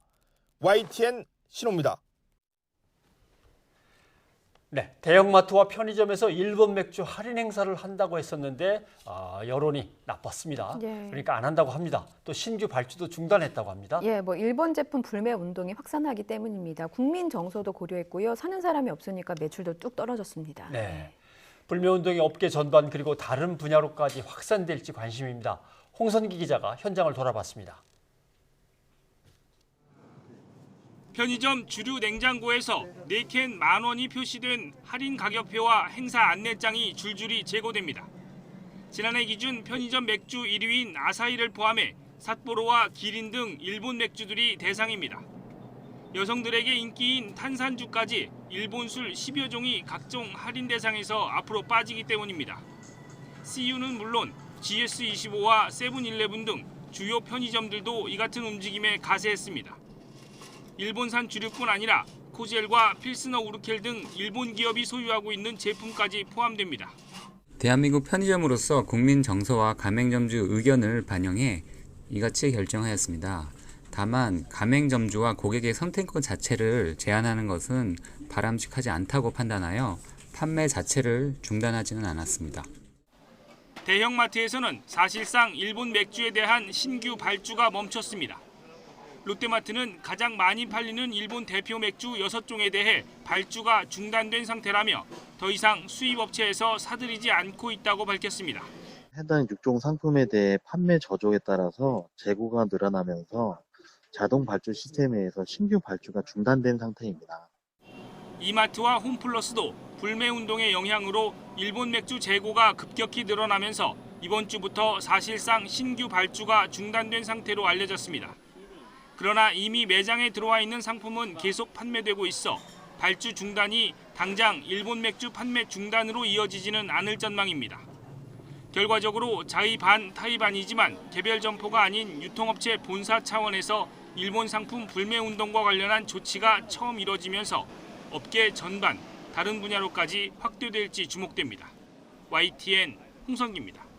YTN 신호입니다. 네, 대형마트와 편의점에서 일본 맥주 할인 행사를 한다고 했었는데 여론이 나빴습니다. 예. 그러니까 안 한다고 합니다. 또 신규 발주도 중단했다고 합니다. 예, 일본 제품 불매 운동이 확산하기 때문입니다. 국민 정서도 고려했고요. 사는 사람이 없으니까 매출도 뚝 떨어졌습니다. 네, 불매 운동이 업계 전반 그리고 다른 분야로까지 확산될지 관심입니다. 홍선기 기자가 현장을 돌아봤습니다. 편의점 주류 냉장고에서 4캔 10,000원이 표시된 할인 가격표와 행사 안내장이 줄줄이 제고됩니다. 지난해 기준 편의점 맥주 1위인 아사히를 포함해 삿포로와 기린 등 일본 맥주들이 대상입니다. 여성들에게 인기인 탄산주까지 일본 술 10여 종이 각종 할인 대상에서 앞으로 빠지기 때문입니다. CU는 물론 GS25와 세븐일레븐 등 주요 편의점들도 이 같은 움직임에 가세했습니다. 일본산 주류뿐 아니라 코젤과 필스너 우르켈 등 일본 기업이 소유하고 있는 제품까지 포함됩니다. 대한민국 편의점으로서 국민 정서와 가맹점주 의견을 반영해 이같이 결정하였습니다. 다만 가맹점주와 고객의 선택권 자체를 제한하는 것은 바람직하지 않다고 판단하여 판매 자체를 중단하지는 않았습니다. 대형마트에서는 사실상 일본 맥주에 대한 신규 발주가 멈췄습니다. 롯데마트는 가장 많이 팔리는 일본 대표 맥주 6종에 대해 발주가 중단된 상태라며 더 이상 수입업체에서 사들이지 않고 있다고 밝혔습니다. 해당 6종 상품에 대해 판매 저조에 따라서 재고가 늘어나면서 자동 발주 시스템에 의해서 신규 발주가 중단된 상태입니다. 이마트와 홈플러스도 불매 운동의 영향으로 일본 맥주 재고가 급격히 늘어나면서 이번 주부터 사실상 신규 발주가 중단된 상태로 알려졌습니다. 그러나 이미 매장에 들어와 있는 상품은 계속 판매되고 있어 발주 중단이 당장 일본 맥주 판매 중단으로 이어지지는 않을 전망입니다. 결과적으로 자의 반 타의 반이지만 개별 점포가 아닌 유통업체 본사 차원에서 일본 상품 불매 운동과 관련한 조치가 처음 이뤄지면서 업계 전반 다른 분야로까지 확대될지 주목됩니다. YTN 홍성기입니다.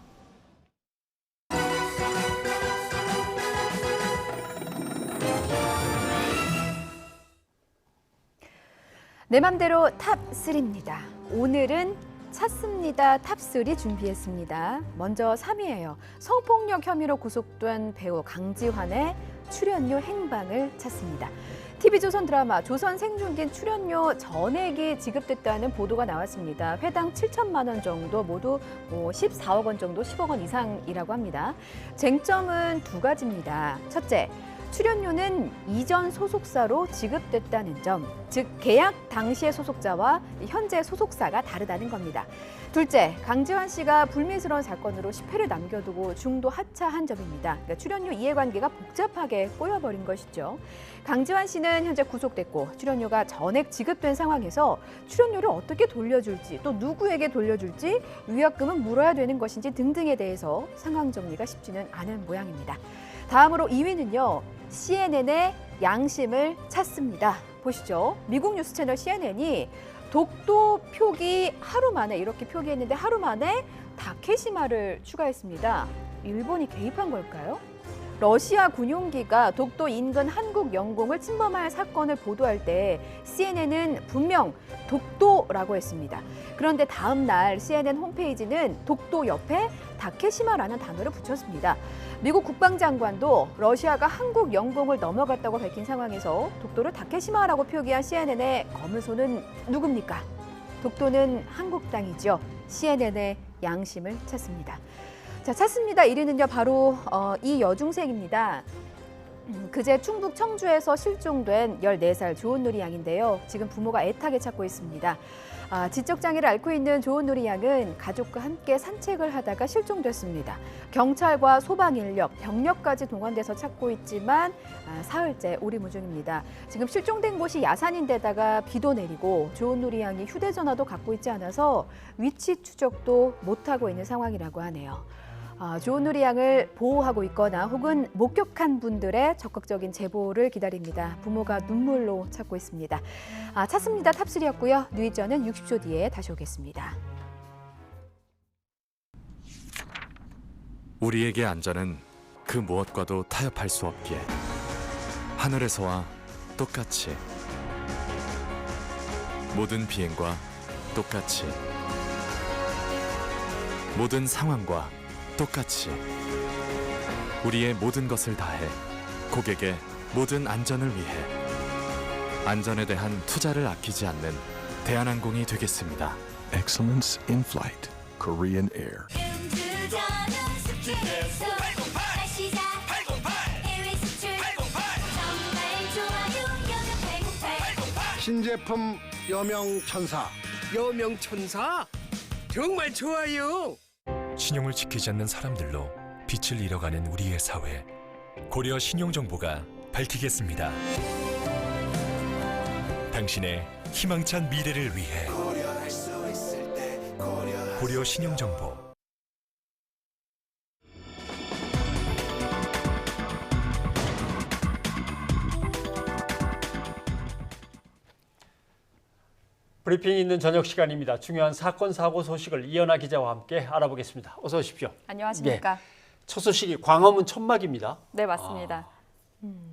내 맘대로 탑3입니다. 오늘은 찾습니다. 탑3 준비했습니다. 먼저 3위예요. 성폭력 혐의로 구속된 배우 강지환의 출연료 행방을 찾습니다. TV조선 드라마 조선 생중계 출연료 전액이 지급됐다는 보도가 나왔습니다. 회당 7천만 원 정도, 모두 14억 원 정도, 10억 원 이상이라고 합니다. 쟁점은 두 가지입니다. 첫째, 출연료는 이전 소속사로 지급됐다는 점, 즉 계약 당시의 소속사와 현재 소속사가 다르다는 겁니다. 둘째, 강지환 씨가 불미스러운 사건으로 10회를 남겨두고 중도 하차한 점입니다. 그러니까 출연료 이해관계가 복잡하게 꼬여버린 것이죠. 강지환 씨는 현재 구속됐고 출연료가 전액 지급된 상황에서 출연료를 어떻게 돌려줄지, 또 누구에게 돌려줄지, 위약금은 물어야 되는 것인지 등등에 대해서 상황 정리가 쉽지는 않은 모양입니다. 다음으로 2위는요. CNN의 양심을 찾습니다. 보시죠. 미국 뉴스 채널 CNN이 독도 표기 하루 만에, 이렇게 표기했는데 하루 만에 다케시마를 추가했습니다. 일본이 개입한 걸까요? 러시아 군용기가 독도 인근 한국 영공을 침범할 사건을 보도할 때 CNN은 분명 독도라고 했습니다. 그런데 다음 날 CNN 홈페이지는 독도 옆에 다케시마라는 단어를 붙였습니다. 미국 국방장관도 러시아가 한국 영공을 넘어갔다고 밝힌 상황에서 독도를 다케시마라고 표기한 CNN의 검은손은 누굽니까? 독도는 한국 땅이죠. CNN의 양심을 찾습니다. 자, 자, 찾습니다. 1위는요 바로 이 여중생입니다. 그제 충북 청주에서 실종된 14살 조은누리 양인데요. 지금 부모가 애타게 찾고 있습니다. 지적장애를 앓고 있는 조은누리 양은 가족과 함께 산책을 하다가 실종됐습니다. 경찰과 소방인력, 병력까지 동원돼서 찾고 있지만 사흘째 오리무중입니다. 지금 실종된 곳이 야산인데다가 비도 내리고 조은누리 양이 휴대전화도 갖고 있지 않아서 위치 추적도 못하고 있는 상황이라고 하네요. 조은누리 양을 보호하고 있거나 혹은 목격한 분들의 적극적인 제보를 기다립니다. 부모가 눈물로 찾고 있습니다. 찾습니다. 탑3였고요. 뉴이전은 60초 뒤에 다시 오겠습니다. 우리에게 안전은 그 무엇과도 타협할 수 없기에 하늘에서와 똑같이 모든 비행과 똑같이 모든 상황과 똑같이 우리의 모든 것을 다해 고객의 모든 안전을 위해 안전에 대한 투자를 아끼지 않는 대한항공이 되겠습니다. Excellence in flight. Korean Air. 신제품 여명천사. 여명천사? 정말 좋아요. 신용을 지키지 않는 사람들로 빛을 잃어가는 우리의 사회. 고려 신용정보가 밝히겠습니다. 당신의 희망찬 미래를 위해 고려 신용정보. 브리핑 있는 저녁 시간입니다. 중요한 사건 사고 소식을 이연아 기자와 함께 알아보겠습니다. 어서 오십시오. 안녕하십니까. 네. 첫 소식이 광화문 천막입니다. 네, 맞습니다.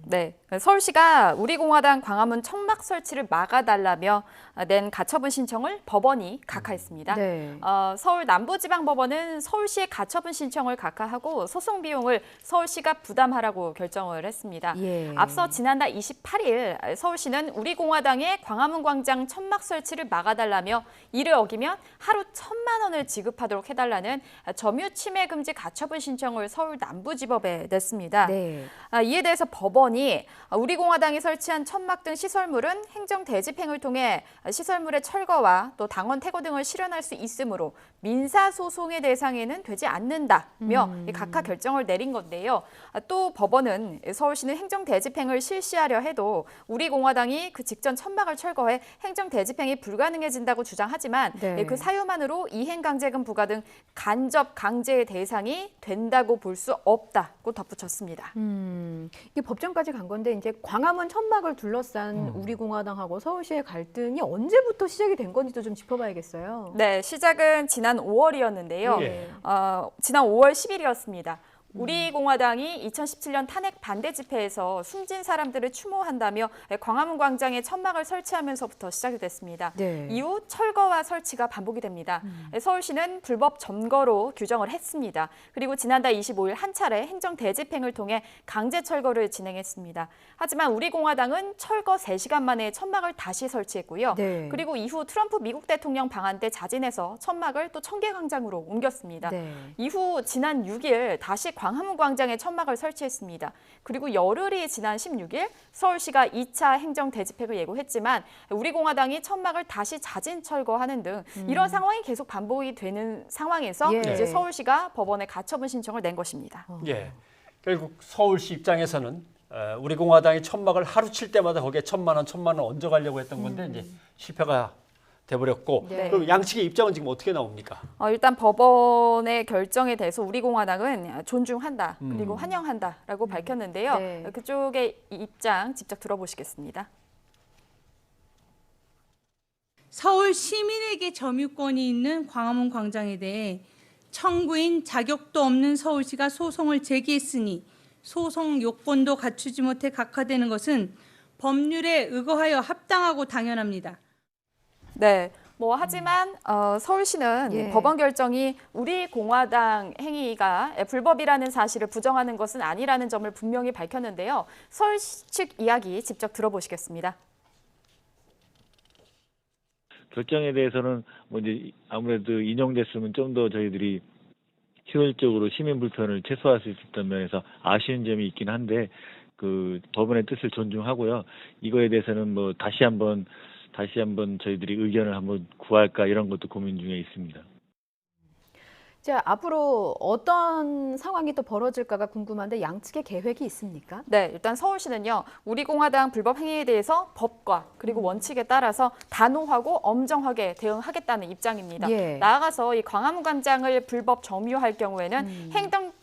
네, 서울시가 우리공화당 광화문 천막 설치를 막아달라며 낸 가처분 신청을 법원이 각하했습니다. 네. 서울 남부지방법원은 서울시의 가처분 신청을 각하하고 소송 비용을 서울시가 부담하라고 결정을 했습니다. 예. 앞서 지난달 28일 서울시는 우리공화당의 광화문 광장 천막 설치를 막아달라며 이를 어기면 하루 1,000만 원을 지급하도록 해달라는 점유 침해 금지 가처분 신청을 서울 남부지법에 냈습니다. 네. 이에 대해서 법원이 우리공화당이 설치한 천막 등 시설물은 행정 대집행을 통해 시설물의 철거와 또 당원 퇴거 등을 실현할 수 있으므로 민사소송의 대상에는 되지 않는다며 각하 결정을 내린 건데요. 또 법원은 서울시는 행정 대집행을 실시하려 해도 우리공화당이 그 직전 천막을 철거해 행정 대집행이 불가능해진다고 주장하지만 네. 그 사유만으로 이행강제금 부과 등 간접 강제의 대상이 된다고 볼 수 없다고 덧붙였습니다. 이게 법정까지 간 건데 이제 광화문 천막을 둘러싼 우리공화당하고 서울시의 갈등이 언제부터 시작이 된 건지도 좀 짚어봐야겠어요. 네, 시작은 지난 5월이었는데요. 예. 지난 5월 10일이었습니다. 우리공화당이 2017년 탄핵 반대 집회에서 숨진 사람들을 추모한다며 광화문 광장에 천막을 설치하면서부터 시작이 됐습니다. 네. 이후 철거와 설치가 반복이 됩니다. 서울시는 불법 점거로 규정을 했습니다. 그리고 지난달 25일 한 차례 행정 대집행을 통해 강제 철거를 진행했습니다. 하지만 우리공화당은 철거 3시간 만에 천막을 다시 설치했고요. 네. 그리고 이후 트럼프 미국 대통령 방한 때 자진해서 천막을 또 청계광장으로 옮겼습니다. 네. 이후 지난 6일 다시 광화문 광장에 천막을 설치했습니다. 그리고 열흘이 지난 16일 서울시가 2차 행정 대집행을 예고했지만 우리공화당이 천막을 다시 자진 철거하는 등 이런 상황이 계속 반복이 되는 상황에서 예. 이제 서울시가 법원에 가처분 신청을 낸 것입니다. 예. 결국 서울시 입장에서는 우리공화당이 천막을 하루 칠 때마다 거기에 1,000만 원 얹어가려고 했던 건데 이제 실패가 돼버렸고 네. 그럼 양측의 입장은 지금 어떻게 나옵니까? 일단 법원의 결정에 대해서 우리공화당은 존중한다 그리고 환영한다라고 밝혔는데요. 네. 그쪽의 입장 직접 들어보시겠습니다. 서울 시민에게 점유권이 있는 광화문 광장에 대해 청구인 자격도 없는 서울시가 소송을 제기했으니 소송 요건도 갖추지 못해 각하되는 것은 법률에 의거하여 합당하고 당연합니다. 네. 하지만 서울시는 예. 법원 결정이 우리공화당 행위가 불법이라는 사실을 부정하는 것은 아니라는 점을 분명히 밝혔는데요. 서울시 측 이야기 직접 들어보시겠습니다. 결정에 대해서는 이제 아무래도 인용됐으면 좀 더 저희들이 효율적으로 시민 불편을 최소화할 수 있었던 면에서 아쉬운 점이 있긴 한데 그 법원의 뜻을 존중하고요. 이거에 대해서는 뭐 다시 한번 저희들이 의견을 한번 구할까 이런 것도 고민 중에 있습니다. 자, 앞으로 어떤 상황이 또 벌어질까가 궁금한데 양측의 계획이 있습니까? 네, 일단 서울시는요, 우리공화당 불법 행위에 대해서 법과 그리고 원칙에 따라서 단호하고 엄정하게 대응하겠다는 입장입니다. 예. 나아가서 이 광화문 광장을 불법 점유할 경우에는 행정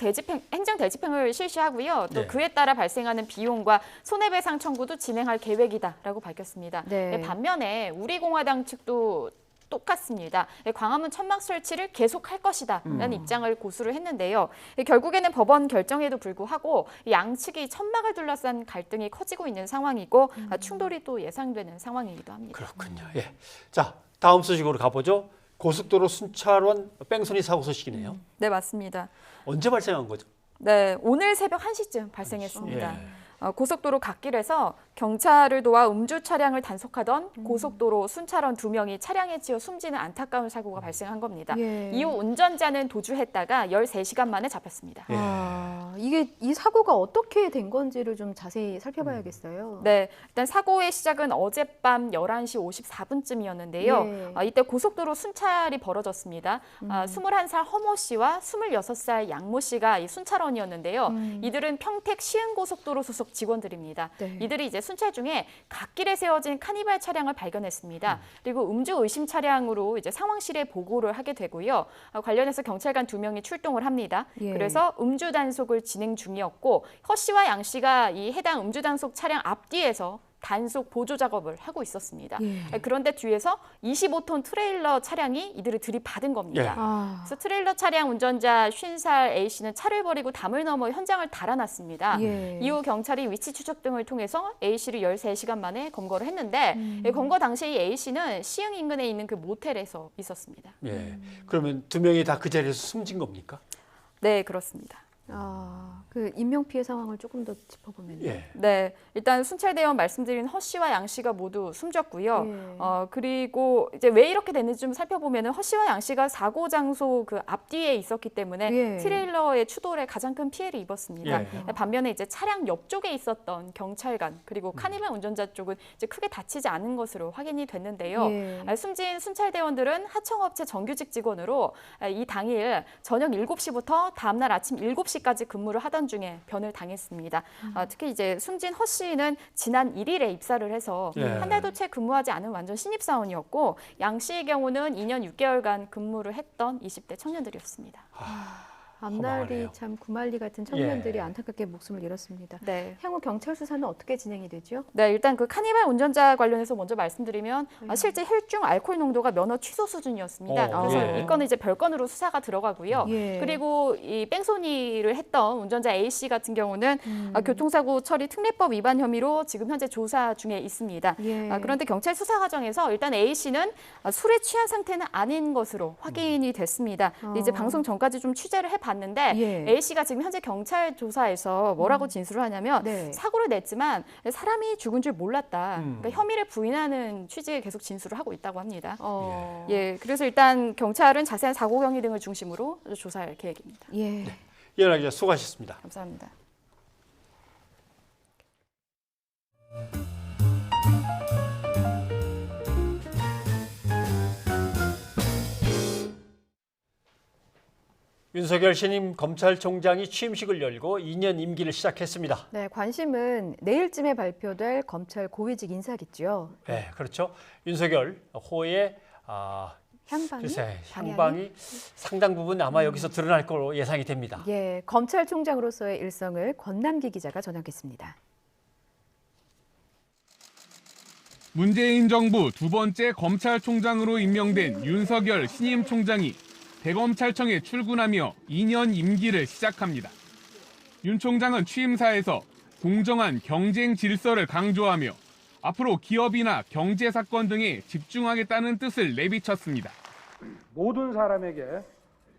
대집행을 실시하고요. 또 네. 그에 따라 발생하는 비용과 손해배상 청구도 진행할 계획이다라고 밝혔습니다. 네. 반면에 우리공화당 측도 똑같습니다. 광화문 천막 설치를 계속할 것이다라는 입장을 고수를 했는데요. 결국에는 법원 결정에도 불구하고 양측이 천막을 둘러싼 갈등이 커지고 있는 상황이고 충돌이 또 예상되는 상황이기도 합니다. 그렇군요. 예. 자, 다음 소식으로 가보죠. 고속도로 순찰원 뺑소니 사고 소식이네요. 네, 맞습니다. 언제 발생한 거죠? 네, 오늘 새벽 1시쯤 발생했습니다. 예. 고속도로 갓길에서 경찰을 도와 음주 차량을 단속하던 고속도로 순찰원 2명이 차량에 치여 숨지는 안타까운 사고가 발생한 겁니다. 예. 이후 운전자는 도주했다가 13시간 만에 잡혔습니다. 이게 이 사고가 어떻게 된 건지를 좀 자세히 살펴봐야겠어요. 네, 일단 사고의 시작은 어젯밤 11시 54분쯤이었는데요. 예. 이때 고속도로 순찰이 벌어졌습니다. 21살 허모 씨와 26살 양모 씨가 이 순찰원이었는데요. 이들은 평택 시흥고속도로 소속 직원들입니다. 네. 이들이 이제 순찰 중에 갓길에 세워진 카니발 차량을 발견했습니다. 그리고 음주 의심 차량으로 이제 상황실에 보고를 하게 되고요. 관련해서 경찰관 2명이 출동을 합니다. 예. 그래서 음주 단속을 진행 중이었고 허 씨와 양 씨가 이 해당 음주 단속 차량 앞뒤에서 단속 보조 작업을 하고 있었습니다. 예. 그런데 뒤에서 25톤 트레일러 차량이 이들을 들이받은 겁니다. 예. 그래서 트레일러 차량 운전자 50살 A씨는 차를 버리고 담을 넘어 현장을 달아났습니다. 예. 이후 경찰이 위치 추적 등을 통해서 A씨를 13시간 만에 검거를 했는데 검거 당시 이 A씨는 시흥 인근에 있는 그 모텔에서 있었습니다. 예. 그러면 2명이 다 그 자리에서 숨진 겁니까? 네, 그렇습니다. 그 인명 피해 상황을 조금 더 짚어보면. 예. 네, 일단 순찰대원 말씀드린 허 씨와 양 씨가 모두 숨졌고요. 예. 그리고 이제 왜 이렇게 됐는지 좀 살펴보면은 허 씨와 양 씨가 사고 장소 그 앞뒤에 있었기 때문에 예. 트레일러의 추돌에 가장 큰 피해를 입었습니다. 예. 반면에 이제 차량 옆쪽에 있었던 경찰관 그리고 카니발 운전자 쪽은 이제 크게 다치지 않은 것으로 확인이 됐는데요. 예. 숨진 순찰대원들은 하청업체 정규직 직원으로 이 당일 저녁 7시부터 다음날 아침 7시까지 근무를 하던 중에 변을 당했습니다. 특히 이제 숨진 허 씨는 지난 1일에 입사를 해서 예. 한 달도 채 근무하지 않은 완전 신입사원이었고 양 씨의 경우는 2년 6개월간 근무를 했던 20대 청년들이었습니다. 앞날이 허망하네요. 참 구말리 같은 청년들이 예. 안타깝게 목숨을 잃었습니다. 네. 향후 경찰 수사는 어떻게 진행이 되죠? 네, 일단 그 카니발 운전자 관련해서 먼저 말씀드리면 실제 혈중 알코올 농도가 면허 취소 수준이었습니다. 그래서 예. 이 건은 이제 별건으로 수사가 들어가고요. 예. 그리고 이 뺑소니를 했던 운전자 A 씨 같은 경우는 교통사고 처리 특례법 위반 혐의로 지금 현재 조사 중에 있습니다. 예. 그런데 경찰 수사 과정에서 일단 A 씨는 술에 취한 상태는 아닌 것으로 확인이 됐습니다. 근데 이제 방송 전까지 좀 취재를 해봤는데 예. A 씨가 지금 현재 경찰 조사에서 뭐라고 진술을 하냐면 네. 사고를 냈지만 사람이 죽은 줄 몰랐다. 그러니까 혐의를 부인하는 취지의 계속 진술을 하고 있다고 합니다. 예, 그래서 일단 경찰은 자세한 사고 경위 등을 중심으로 조사할 계획입니다. 예. 이현아 기자 수고하셨습니다. 감사합니다. 윤석열 신임 검찰총장이 취임식을 열고 2년 임기를 시작했습니다. 네, 관심은 내일쯤에 발표될 검찰 고위직 인사겠죠. 네, 그렇죠. 윤석열 호의 향방이? 글쎄, 방향이? 향방이 상당 부분 아마 여기서 드러날 거로 예상이 됩니다. 예, 검찰총장으로서의 일성을 권남기 기자가 전하겠습니다. 문재인 정부 두 번째 검찰총장으로 임명된 윤석열 신임 총장이 대검찰청에 출근하며 2년 임기를 시작합니다. 윤 총장은 취임사에서 공정한 경쟁 질서를 강조하며 앞으로 기업이나 경제 사건 등에 집중하겠다는 뜻을 내비쳤습니다. 모든 사람에게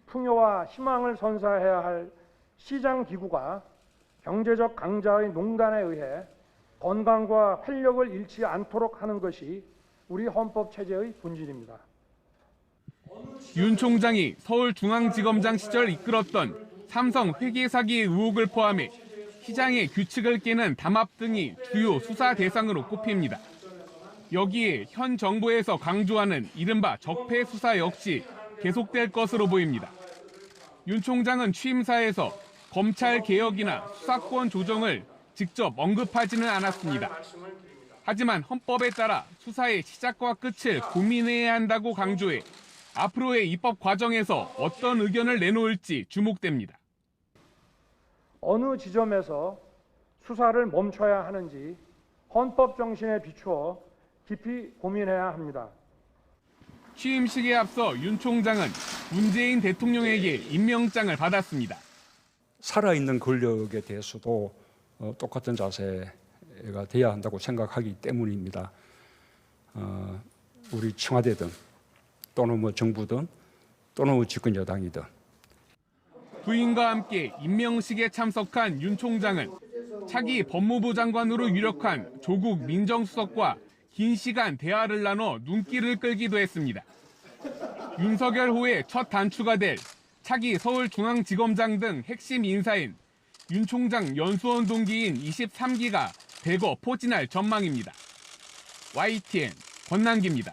풍요와 희망을 선사해야 할 시장기구가 경제적 강자의 농단에 의해 건강과 활력을 잃지 않도록 하는 것이 우리 헌법 체제의 본질입니다. 윤 총장이 서울중앙지검장 시절 이끌었던 삼성 회계 사기 의혹을 포함해 시장의 규칙을 깨는 담합 등이 주요 수사 대상으로 꼽힙니다. 여기에 현 정부에서 강조하는 이른바 적폐 수사 역시 계속될 것으로 보입니다. 윤 총장은 취임사에서 검찰 개혁이나 수사권 조정을 직접 언급하지는 않았습니다. 하지만 헌법에 따라 수사의 시작과 끝을 고민해야 한다고 강조해 앞으로의 입법 과정에서 어떤 의견을 내놓을지 주목됩니다. 어느 지점에서 수사를 멈춰야 하는지 헌법 정신에 비추어 깊이 고민해야 합니다. 취임식에 앞서 윤 총장은 문재인 대통령에게 임명장을 받았습니다. 살아있는 권력에 대해서도 똑같은 자세가 돼야 한다고 생각하기 때문입니다. 우리 청와대든 또는 정부든 또는 집권 여당이든. 부인과 함께 임명식에 참석한 윤 총장은 차기 법무부 장관으로 유력한 조국 민정수석과 긴 시간 대화를 나눠 눈길을 끌기도 했습니다. 윤석열 후에 첫 단추가 될 차기 서울중앙지검장 등 핵심 인사인 윤 총장 연수원 동기인 23기가 대거 포진할 전망입니다. YTN 권남기입니다.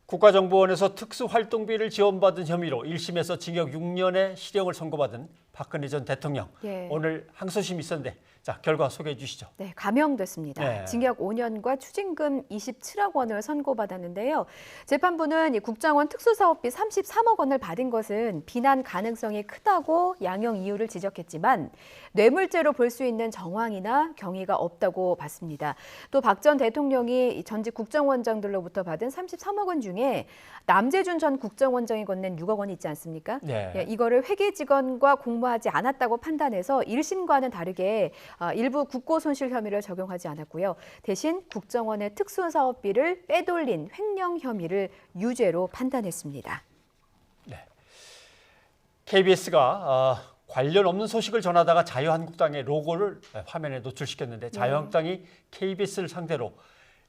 국가정보원에서 특수활동비를 지원받은 혐의로 1심에서 징역 6년의 실형을 선고받은 박근혜 전 대통령. 오늘 항소심이 있었는데 자, 결과 소개해 주시죠. 네, 감형됐습니다. 네. 징역 5년과 추징금 27억 원을 선고받았는데요. 재판부는 이 국정원 특수사업비 33억 원을 받은 것은 비난 가능성이 크다고 양형 이유를 지적했지만 뇌물죄로 볼 수 있는 정황이나 경위가 없다고 봤습니다. 또 박 전 대통령이 전직 국정원장들로부터 받은 33억 원 중에 남재준 전 국정원장이 건넨 6억 원이 있지 않습니까? 네. 이거를 회계직원과 공모하지 않았다고 판단해서 1심과는 다르게 일부 국고손실 혐의를 적용하지 않았고요. 대신 국정원의 특수사업비를 빼돌린 횡령 혐의를 유죄로 판단했습니다. KBS가 관련 없는 소식을 전하다가 자유한국당의 로고를 화면에 노출시켰는데 자유한국당이 KBS를 상대로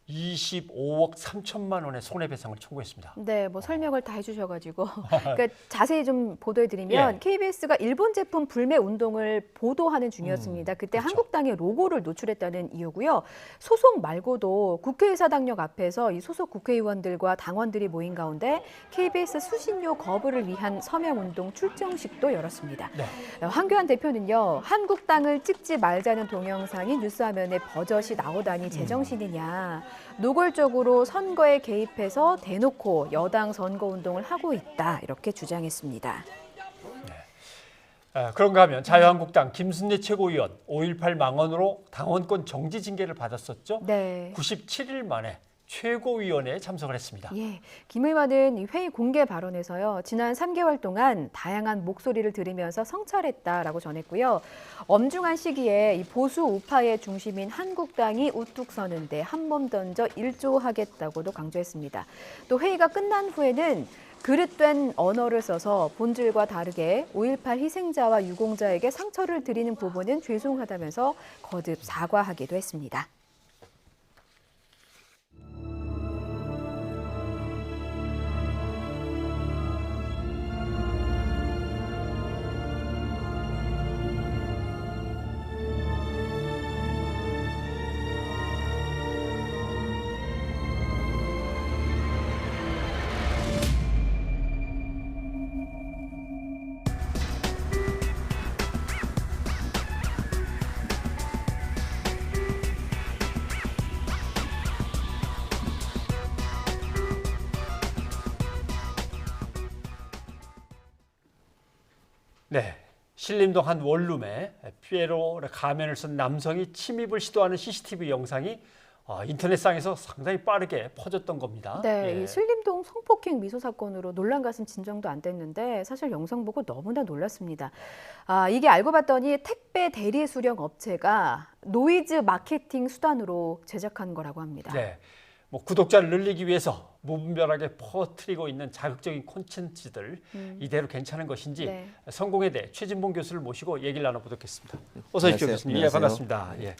25억 3천만 원의 손해배상을 청구했습니다. 네, 뭐 설명을 다 해주셔가지고 그러니까 자세히 좀 보도해드리면 KBS가 일본 제품 불매 운동을 보도하는 중이었습니다. 그때 한국당의 로고를 노출했다는 이유고요. 소속 말고도 국회의사당역 앞에서 이 소속 국회의원들과 당원들이 모인 가운데 KBS 수신료 거부를 위한 서명운동 출정식도 열었습니다. 황교안 대표는요, 한국당을 찍지 말자는 동영상이 뉴스화면에 버젓이 나오다니 제정신이냐. 노골적으로 선거에 개입해서 대놓고 여당 선거운동을 하고 있다 이렇게 주장했습니다. 그런가 하면 자유한국당 김순례 최고위원 5.18 망언으로 당원권 정지 징계를 받았었죠. 네. 97일 만에 최고위원회에 참석을 했습니다. 예, 김 의원은 회의 공개 발언에서요, 지난 3개월 동안 다양한 목소리를 들으면서 성찰했다라고 전했고요. 엄중한 시기에 이 보수 우파의 중심인 한국당이 우뚝 서는데 한 몸 던져 일조하겠다고도 강조했습니다. 또 회의가 끝난 후에는 그릇된 언어를 써서 본질과 다르게 5.18 희생자와 유공자에게 상처를 드리는 부분은 죄송하다면서 거듭 사과하기도 했습니다. 네, 신림동 한 원룸에 피에로 가면을 쓴 남성이 침입을 시도하는 CCTV 영상이 인터넷상에서 상당히 빠르게 퍼졌던 겁니다. 네, 이 신림동 성폭행 미수 사건으로 논란 가슴 진정도 안 됐는데 사실 영상 보고 너무나 놀랐습니다. 이게 알고 봤더니 택배 대리 수령 업체가 노이즈 마케팅 수단으로 제작한 거라고 합니다. 네, 뭐 구독자를 늘리기 위해서 무분별하게 퍼뜨리고 있는 자극적인 콘텐츠들 이대로 괜찮은 것인지 성공회대 최진봉 교수를 모시고 얘기를 나눠보도록 하겠습니다. 어서 오십시오, 교수님. 예, 반갑습니다. 예.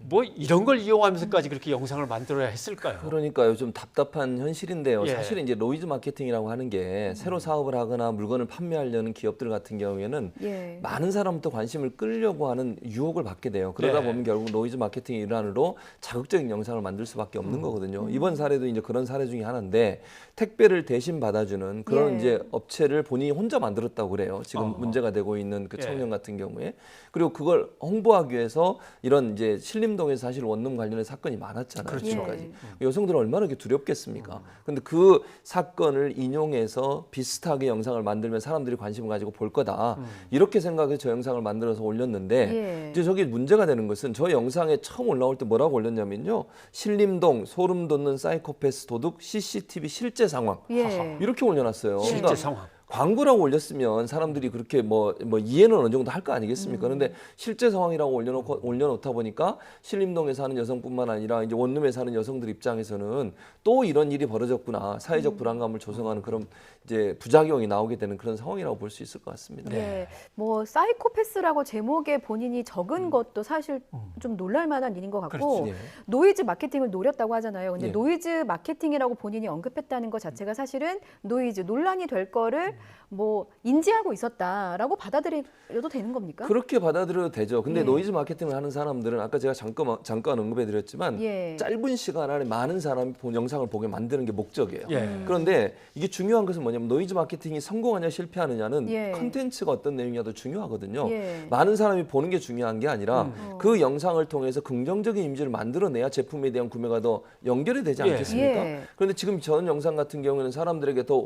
뭐 이런 걸 이용하면서까지 그렇게 영상을 만들어야 했을까요? 그러니까요. 좀 답답한 현실인데요. 예. 사실은 이제 노이즈 마케팅이라고 하는 게 새로 사업을 하거나 물건을 판매하려는 기업들 같은 경우에는 예. 많은 사람부터 관심을 끌려고 하는 유혹을 받게 돼요. 그러다 예. 보면 결국 노이즈 마케팅의 일환으로 자극적인 영상을 만들 수밖에 없는 거거든요. 이번 사례도 이제 그런 사례 중에 하나인데 택배를 대신 받아주는 그런 예. 이제 업체를 본인이 혼자 만들었다고 그래요. 지금 문제가 되고 있는 그 청년 같은 경우에. 그리고 그걸 홍보하기 위해서 이런 이제 신림동에서 사실 원룸 관련된 사건이 많았잖아요. 그렇죠. 지금까지. 여성들은 얼마나 두렵겠습니까? 근데 그 사건을 인용해서 비슷하게 영상을 만들면 사람들이 관심을 가지고 볼 거다. 이렇게 생각해서 저 영상을 만들어서 올렸는데 예. 이제 저게 문제가 되는 것은 저 영상에 처음 올라올 때 뭐라고 올렸냐면요. 신림동 소름 돋는 사이코패스 도둑 CCTV 실제 상황. 예. 이렇게 올려놨어요. 실제 그러니까 상황. 광고라고 올렸으면 사람들이 그렇게 뭐 이해는 어느 정도 할 거 아니겠습니까? 그런데 실제 상황이라고 올려놓다 보니까 신림동에 사는 여성뿐만 아니라 이제 원룸에 사는 여성들 입장에서는 또 이런 일이 벌어졌구나 사회적 불안감을 조성하는 그런 이제 부작용이 나오게 되는 그런 상황이라고 볼 수 있을 것 같습니다. 네. 뭐 사이코패스라고 제목에 본인이 적은 것도 사실 좀 놀랄만한 일인 것 같고 그렇죠. 예. 노이즈 마케팅을 노렸다고 하잖아요. 근데 예. 노이즈 마케팅이라고 본인이 언급했다는 것 자체가 사실은 노이즈 논란이 될 거를 뭐 인지하고 있었다라고 받아들여도 되는 겁니까? 그렇게 받아들여도 되죠. 근데 예. 노이즈 마케팅을 하는 사람들은 아까 제가 잠깐 언급해드렸지만 예. 짧은 시간 안에 많은 사람이 영상을 보게 만드는 게 목적이에요. 예. 그런데 이게 중요한 것은 뭐냐면 노이즈 마케팅이 성공하냐 실패하느냐는 예. 컨텐츠가 어떤 내용이냐 더 중요하거든요. 예. 많은 사람이 보는 게 중요한 게 아니라 그 영상을 통해서 긍정적인 이미지를 만들어내야 제품에 대한 구매가 더 연결이 되지 예. 않겠습니까? 예. 그런데 지금 전 영상 같은 경우에는 사람들에게 더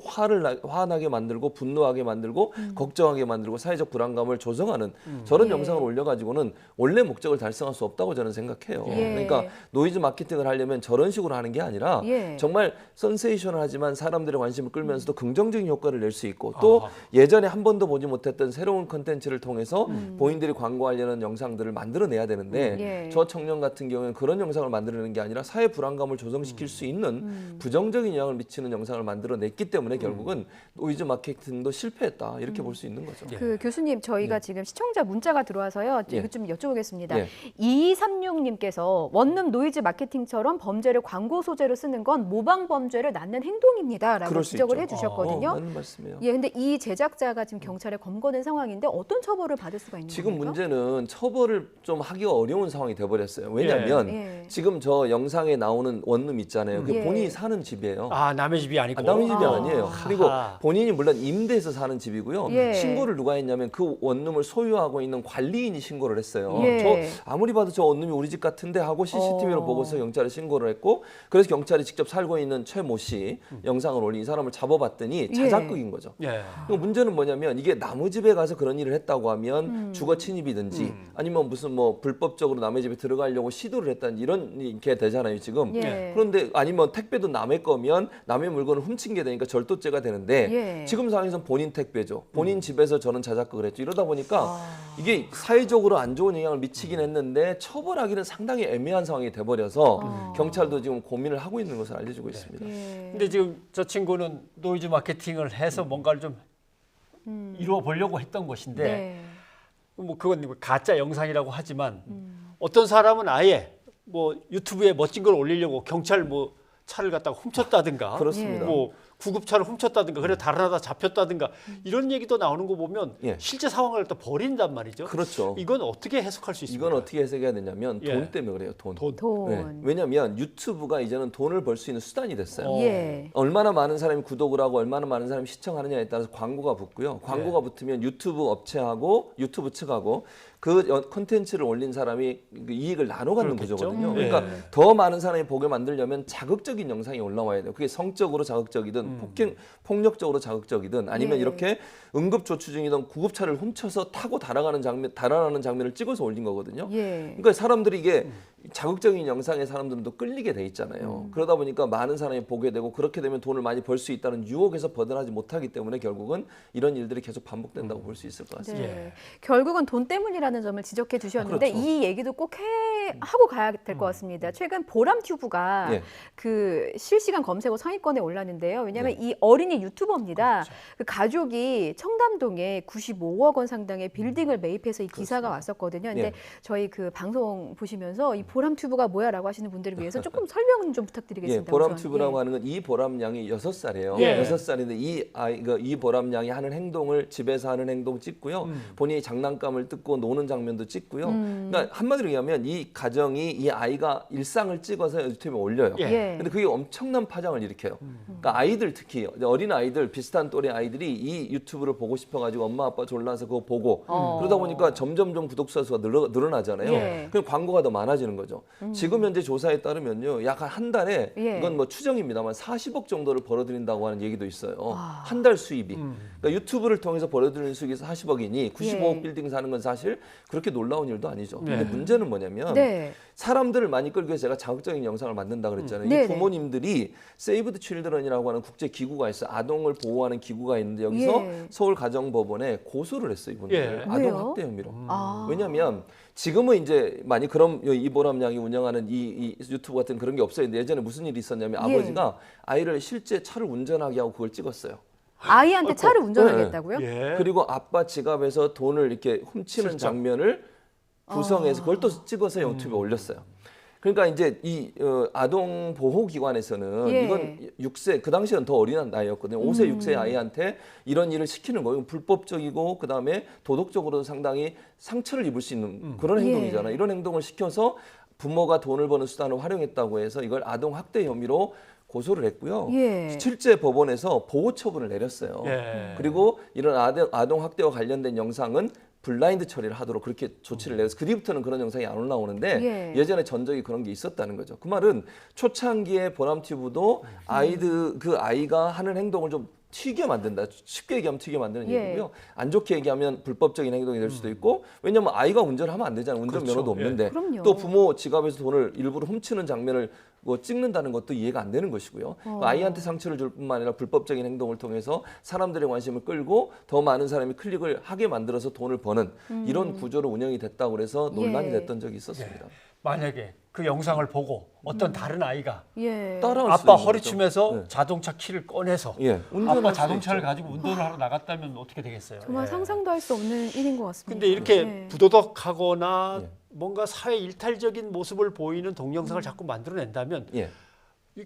화나게 만들고 분노하게 만들고 걱정하게 만들고 사회적 불안감을 조성하는 저런 예. 영상을 올려가지고는 원래 목적을 달성할 수 없다고 저는 생각해요. 예. 그러니까 노이즈 마케팅을 하려면 저런 식으로 하는 게 아니라 예. 정말 센세이션하지만 사람들의 관심을 끌면서도 긍정적인 효과를 낼 수 있고 또 예전에 한 번도 보지 못했던 새로운 컨텐츠를 통해서 본인들이 광고하려는 영상들을 만들어내야 되는데 예. 저 청년 같은 경우에는 그런 영상을 만들어내는 게 아니라 사회 불안감을 조성시킬 수 있는 부정적인 영향을 미치는 영상을 만들어냈기 때문에 결국은 노이즈 마케팅도 실패했다 이렇게 볼 수 있는 거죠. 그 교수님 저희가 지금 시청자 문자가 들어와서요. 예. 이거 좀 여쭤보겠습니다. 예. 2236님께서 원룸 노이즈 마케팅처럼 범죄를 광고 소재로 쓰는 건 모방 범죄를 낳는 행동입니다라고 그럴 수 지적을 있죠. 해주셨거든요. 맞는 말씀이에요. 예, 근데 이 제작자가 지금 경찰에 검거된 상황인데 어떤 처벌을 받을 수가 있는 지금 겁니까? 문제는 처벌을 좀 하기가 어려운 상황이 돼버렸어요. 왜냐하면 예. 지금 저 영상에 나오는 원룸 있잖아요. 그게 예. 본인이 사는 집이에요. 남의 집이 아니고. 남의 집이 아니에요. 아하. 그리고 본인이 물론 임대해서 사는 집이고요. 예. 신고를 누가 했냐면 그 원룸을 소유하고 있는 관리인이 신고를 했어요. 예. 저 아무리 봐도 저 원룸이 우리 집 같은데 하고 CCTV로 보고서 경찰에 신고를 했고 그래서 경찰이 직접 살고 있는 최모 씨 영상을 올린 이 사람을 잡아봤더니 자작극인 거죠. 예. 그리고 문제는 뭐냐면 이게 남의 집에 가서 그런 일을 했다고 하면 주거 침입이든지 아니면 무슨 뭐 불법적으로 남의 집에 들어가려고 시도를 했다든지 이런 게 되잖아요 지금. 예. 그런데 아니면 택배도 남의 거면 남의 물건을 훔친 게 되니까 절도죄가 되는데 예. 지금 상황에서는 본인 택배죠. 본인 집에서 저는 자작극을 했죠. 이러다 보니까 이게 사회적으로 안 좋은 영향을 미치긴 했는데 처벌하기는 상당히 애매한 상황이 돼버려서 경찰도 지금 고민을 하고 있는 것을 알려주고 있습니다. 근데 지금 저 친구는 노이즈 마케팅을 해서 뭔가를 좀 이루어 보려고 했던 것인데 네. 뭐 그건 가짜 영상이라고 하지만 어떤 사람은 아예 뭐 유튜브에 멋진 걸 올리려고 경찰 뭐 차를 갖다가 훔쳤다든가 그렇습니다. 뭐 구급차를 훔쳤다든가 그래 다른 하다 잡혔다든가 이런 얘기도 나오는 거 보면 예. 실제 상황을 또 버린단 말이죠. 그렇죠. 이건 어떻게 해석할 수 있습니까? 이건 어떻게 해석해야 되냐면 예. 돈 때문에 그래요. 돈. 돈. 네. 왜냐하면 유튜브가 이제는 돈을 벌 수 있는 수단이 됐어요. 예. 얼마나 많은 사람이 구독을 하고 얼마나 많은 사람이 시청하느냐에 따라서 광고가 붙고요. 광고가 붙으면 유튜브 업체하고 유튜브 측하고 그 콘텐츠를 올린 사람이 그 이익을 나눠 갖는 그렇겠죠. 구조거든요. 예. 그러니까 더 많은 사람이 보게 만들려면 자극적인 영상이 올라와야 돼요. 그게 성적으로 자극적이든 폭력적으로 자극적이든 아니면 예. 이렇게 응급조치중이든 구급차를 훔쳐서 타고 달아나는 장면을 찍어서 올린 거거든요. 예. 그러니까 사람들이 이게 자극적인 영상에 사람들은 또 끌리게 돼 있잖아요. 그러다 보니까 많은 사람이 보게 되고 그렇게 되면 돈을 많이 벌 수 있다는 유혹에서 벗어나지 못하기 때문에 결국은 이런 일들이 계속 반복된다고 볼 수 있을 것 같습니다. 네. 결국은 돈 때문이라는 점을 지적해 주셨는데 그렇죠. 이 얘기도 꼭 하고 가야 될 것 같습니다. 최근 보람튜브가 예. 그 실시간 검색어 상위권에 올랐는데요. 왜냐하면 이 어린이 유튜버입니다. 그 가족이 청담동에 95억 원 상당의 빌딩을 매입해서 이 기사가 왔었거든요. 근데 예. 저희 그 방송 보시면서 이 보람튜브가 뭐야라고 하시는 분들을 위해서 조금 설명 좀 부탁드리겠습니다. 예, 보람튜브라고 우선. 하는 건 이 보람양이 6살이에요. 예. 6살인데 이 보람양이 하는 행동을 집에서 하는 행동 찍고요. 본인이 장난감을 뜯고 노는 장면도 찍고요. 그러니까 한마디로 얘기하면 이 가정이 이 아이가 일상을 찍어서 유튜브에 올려요. 예. 근데 그게 엄청난 파장을 일으켜요. 그러니까 아이들 특히 어린 아이들 비슷한 또래 아이들이 이 유튜브를 보고 싶어가지고 엄마 아빠 졸라서 그거 보고 그러다 보니까 점점 구독자 수가 늘어나잖아요. 예. 그럼 광고가 더 많아지는 거죠. 지금 현재 조사에 따르면요, 약 한 달에 예. 이건 뭐 추정입니다만 40억 정도를 벌어들인다고 하는 얘기도 있어요. 한 달 수입이. 그러니까 유튜브를 통해서 벌어들이는 수익이 40억이니 95억 예. 빌딩 사는 건 사실 그렇게 놀라운 일도 아니죠. 네. 근데 문제는 뭐냐면 네. 사람들을 많이 끌기 위해서 제가 자극적인 영상을 만든다 그랬잖아요. 네네. 이 부모님들이 세이브 드 칠드런이라고 하는 국제 기구가 있어요. 아동을 보호하는 기구가 있는데 여기서 예. 서울가정법원에 고소를 했어요. 이분들. 예. 아동 왜요? 학대 혐의로. 아. 왜냐하면 지금은 이제 많이 그런 이보람 양이 운영하는 이 유튜브 같은 그런 게 없어요. 근데 예전에 무슨 일이 있었냐면 예. 아버지가 아이를 실제 차를 운전하게 하고 그걸 찍었어요. 아이한테 차를 운전하겠다고요? 예. 그리고 아빠 지갑에서 돈을 이렇게 훔치는 장면을 구성해서 그걸 또 찍어서 유튜브에 올렸어요. 그러니까 이제 이 아동 보호 기관에서는 예. 이건 6세 그 당시에는 더 어린 나이였거든요. 5세 6세 아이한테 이런 일을 시키는 거예요. 불법적이고 그다음에 도덕적으로도 상당히 상처를 입을 수 있는 그런 행동이잖아요. 이런 행동을 시켜서 부모가 돈을 버는 수단을 활용했다고 해서 이걸 아동 학대 혐의로 고소를 했고요. 예. 실제 법원에서 보호 처분을 내렸어요. 예. 그리고 이런 아동 학대와 관련된 영상은 블라인드 처리를 하도록 그렇게 조치를 내서 그 뒤부터는 그런 영상이 안 올라오는데 예전에 전적이 그런 게 있었다는 거죠. 그 말은 초창기에 보람튜브도 그 아이가 하는 행동을 좀 튀게 만든다. 쉽게 얘기하면 튀게 만드는 얘기고요. 안 좋게 얘기하면 불법적인 행동이 될 수도 있고 왜냐하면 아이가 운전을 하면 안 되잖아요. 운전면허도 없는데 그럼요. 또 부모 지갑에서 돈을 일부러 훔치는 장면을 찍는다는 것도 이해가 안 되는 것이고요. 아이한테 상처를 줄 뿐만 아니라 불법적인 행동을 통해서 사람들의 관심을 끌고 더 많은 사람이 클릭을 하게 만들어서 돈을 버는 이런 구조로 운영이 됐다고 그래서 논란이 됐던 적이 있었습니다. 만약에 그 영상을 보고 어떤 다른 아이가 따라올 아빠 수 있는 허리춤에서 거죠. 자동차 키를 꺼내서 운전할 아빠 수도 자동차를 있죠. 가지고 운전을 하러 나갔다면 어떻게 되겠어요? 정말 상상도 할 수 없는 일인 것 같습니다. 근데 이렇게 네. 부도덕하거나 뭔가 사회 일탈적인 모습을 보이는 동영상을 자꾸 만들어낸다면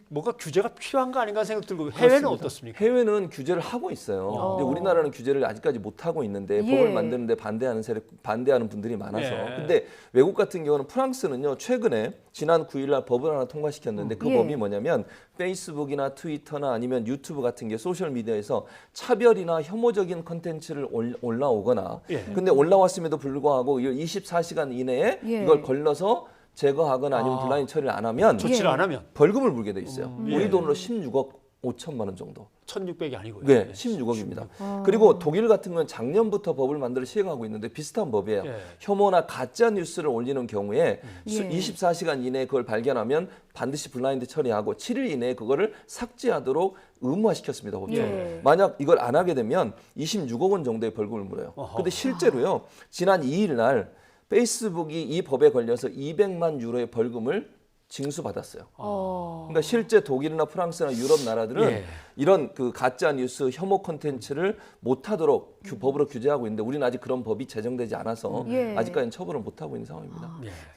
뭔가 규제가 필요한 거 아닌가 생각 들고 해외는 그렇습니다. 어떻습니까? 해외는 규제를 하고 있어요. 근데 우리나라는 규제를 아직까지 못 하고 있는데 법을 만드는데 반대하는 분들이 많아서. 근데 외국 같은 경우는 프랑스는요 최근에 지난 9일날 법을 하나 통과시켰는데 그 법이 뭐냐면 페이스북이나 트위터나 아니면 유튜브 같은 게 소셜 미디어에서 차별이나 혐오적인 컨텐츠를 올라오거나 근데 올라왔음에도 불구하고 24시간 이내에 이걸 걸러서 제거하거나 아니면 블라인드 처리를 안 하면 조치를 안 하면 벌금을 물게 돼 있어요. 우리 돈으로 16억 5천만 원 정도. 1,600이 아니고요. 네, 16억입니다. 그리고 독일 같은 건 작년부터 법을 만들어 시행하고 있는데 비슷한 법이에요. 혐오나 가짜 뉴스를 올리는 경우에 24시간 이내에 그걸 발견하면 반드시 블라인드 처리하고 7일 이내에 그거를 삭제하도록 의무화시켰습니다. 법적으로. 만약 이걸 안 하게 되면 26억 원 정도의 벌금을 물어요. 근데 실제로요. 지난 2일 날 페이스북이 이 법에 걸려서 200만 유로의 벌금을 징수받았어요. 그러니까 실제 독일이나 프랑스나 유럽 나라들은 이런 그 가짜 뉴스 혐오 콘텐츠를 못하도록 법으로 규제하고 있는데 우리는 아직 그런 법이 제정되지 않아서 아직까지는 처벌을 못하고 있는 상황입니다.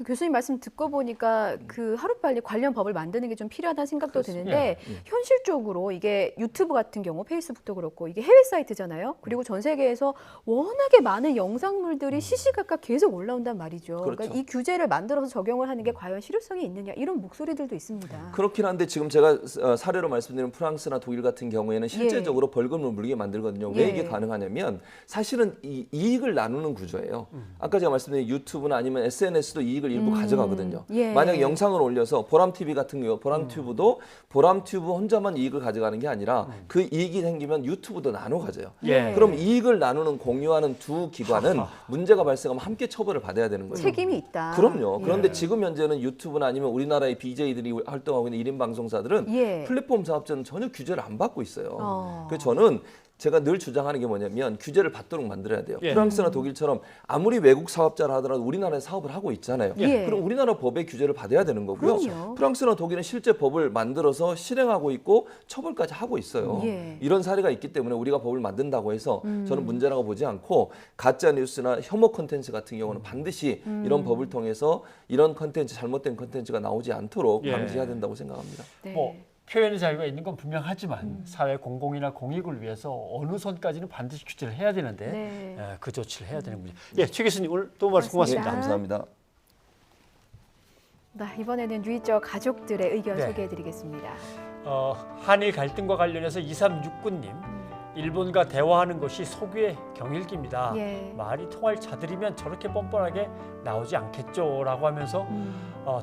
교수님 말씀 듣고 보니까 그 하루빨리 관련 법을 만드는 게 좀 필요하다는 생각도 드는데 현실적으로 이게 유튜브 같은 경우 페이스북도 그렇고 이게 해외 사이트잖아요. 그리고 전 세계에서 워낙에 많은 영상물들이 시시각각 계속 올라온단 말이죠. 그러니까 이 규제를 만들어서 적용을 하는 게 과연 실효성이 있느냐 이런 목소리들도 있습니다. 그렇긴 한데 지금 제가 사례로 말씀드린 프랑스나 독일 같은 경우에는 실제적으로 벌금을 물게 만들거든요. 왜 이게 가능하냐면 뭐냐면 사실은 이익을 나누는 구조예요. 아까 제가 말씀드린 유튜브나 아니면 SNS도 이익을 일부 가져가거든요. 예. 만약에 영상을 올려서 보람TV 같은 경우 보람튜브도 보람튜브 혼자만 이익을 가져가는 게 아니라 그 이익이 생기면 유튜브도 나눠 가져요. 예. 그럼 이익을 나누는 공유하는 두 기관은 문제가 발생하면 함께 처벌을 받아야 되는 거예요. 책임이 있다. 그럼요. 그런데 예. 지금 현재는 유튜브나 아니면 우리나라의 BJ들이 활동하고 있는 1인 방송사들은 예. 플랫폼 사업자는 전혀 규제를 안 받고 있어요. 그래서 저는 제가 늘 주장하는 게 뭐냐면 규제를 받도록 만들어야 돼요. 예. 프랑스나 독일처럼 아무리 외국 사업자라 하더라도 우리나라에 사업을 하고 있잖아요. 예. 그럼 우리나라 법의 규제를 받아야 되는 거고요. 그럼요. 프랑스나 독일은 실제 법을 만들어서 실행하고 있고 처벌까지 하고 있어요. 예. 이런 사례가 있기 때문에 우리가 법을 만든다고 해서 저는 문제라고 보지 않고 가짜 뉴스나 혐오 콘텐츠 같은 경우는 반드시 이런 법을 통해서 이런 콘텐츠, 잘못된 콘텐츠가 나오지 않도록 예. 방지해야 된다고 생각합니다. 네. 뭐 표현의 자유가 있는 건 분명하지만 사회 공공이나 공익을 위해서 어느 선까지는 반드시 규제를 해야 되는데 네. 그 조치를 해야 되는 문제. 예, 최 교수님 오늘 또 말씀 고맙습니다. 네, 감사합니다. 네, 이번에는 뉴이저 가족들의 의견 네. 소개해드리겠습니다. 한일 갈등과 관련해서 2369님 일본과 대화하는 것이 소규의 경일기입니다. 예. 말이 통할 자들이면 저렇게 뻔뻔하게 나오지 않겠죠라고 하면서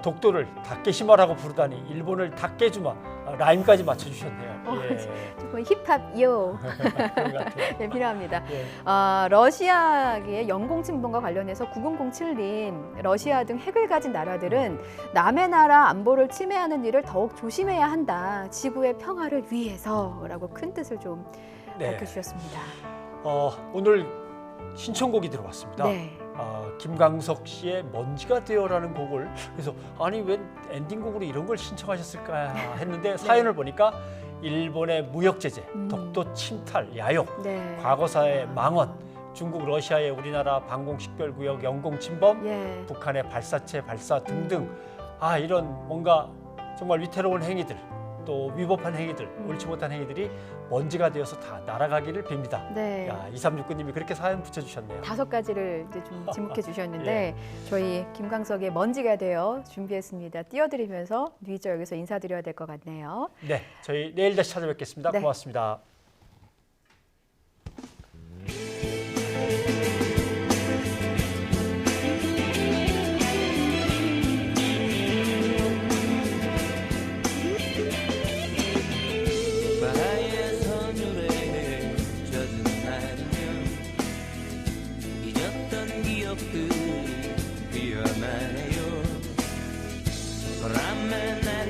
독도를 닭게시마라고 부르다니 일본을 닭게주마 라임까지 맞춰주셨네요. 예. 조금 힙합요 그런 것 같아요. 네, 필요합니다. 예. 러시아의 영공 침범과 관련해서 9007님, 러시아 등 핵을 가진 나라들은 남의 나라 안보를 침해하는 일을 더욱 조심해야 한다. 지구의 평화를 위해서라고 큰 뜻을 좀 네. 밝혀주셨습니다. 오늘 신청곡이 들어왔습니다. 네. 김광석 씨의 먼지가 되어라는 곡을 그래서 아니 왜 엔딩곡으로 이런 걸 신청하셨을까 했는데 사연을 보니까 일본의 무역 제재, 독도 침탈, 야욕, 네. 과거사의 망언, 중국, 러시아의 우리나라 방공 식별구역 영공 침범, 예. 북한의 발사체 발사 등등 이런 뭔가 정말 위태로운 행위들 또 위법한 행위들, 옳지 못한 행위들이 먼지가 되어서 다 날아가기를 빕니다. 네. 2369님이 그렇게 사연 붙여주셨네요. 5가지를 이제 좀 지목해 주셨는데 예. 저희 김광석의 먼지가 되어 준비했습니다. 띄워드리면서 뉴이저 여기서 인사드려야 될 것 같네요. 네, 저희 내일 다시 찾아뵙겠습니다. 네. 고맙습니다. 바다의 선율에 젖은 날이면 잊었던 기억들이 피어나요. 바람에 날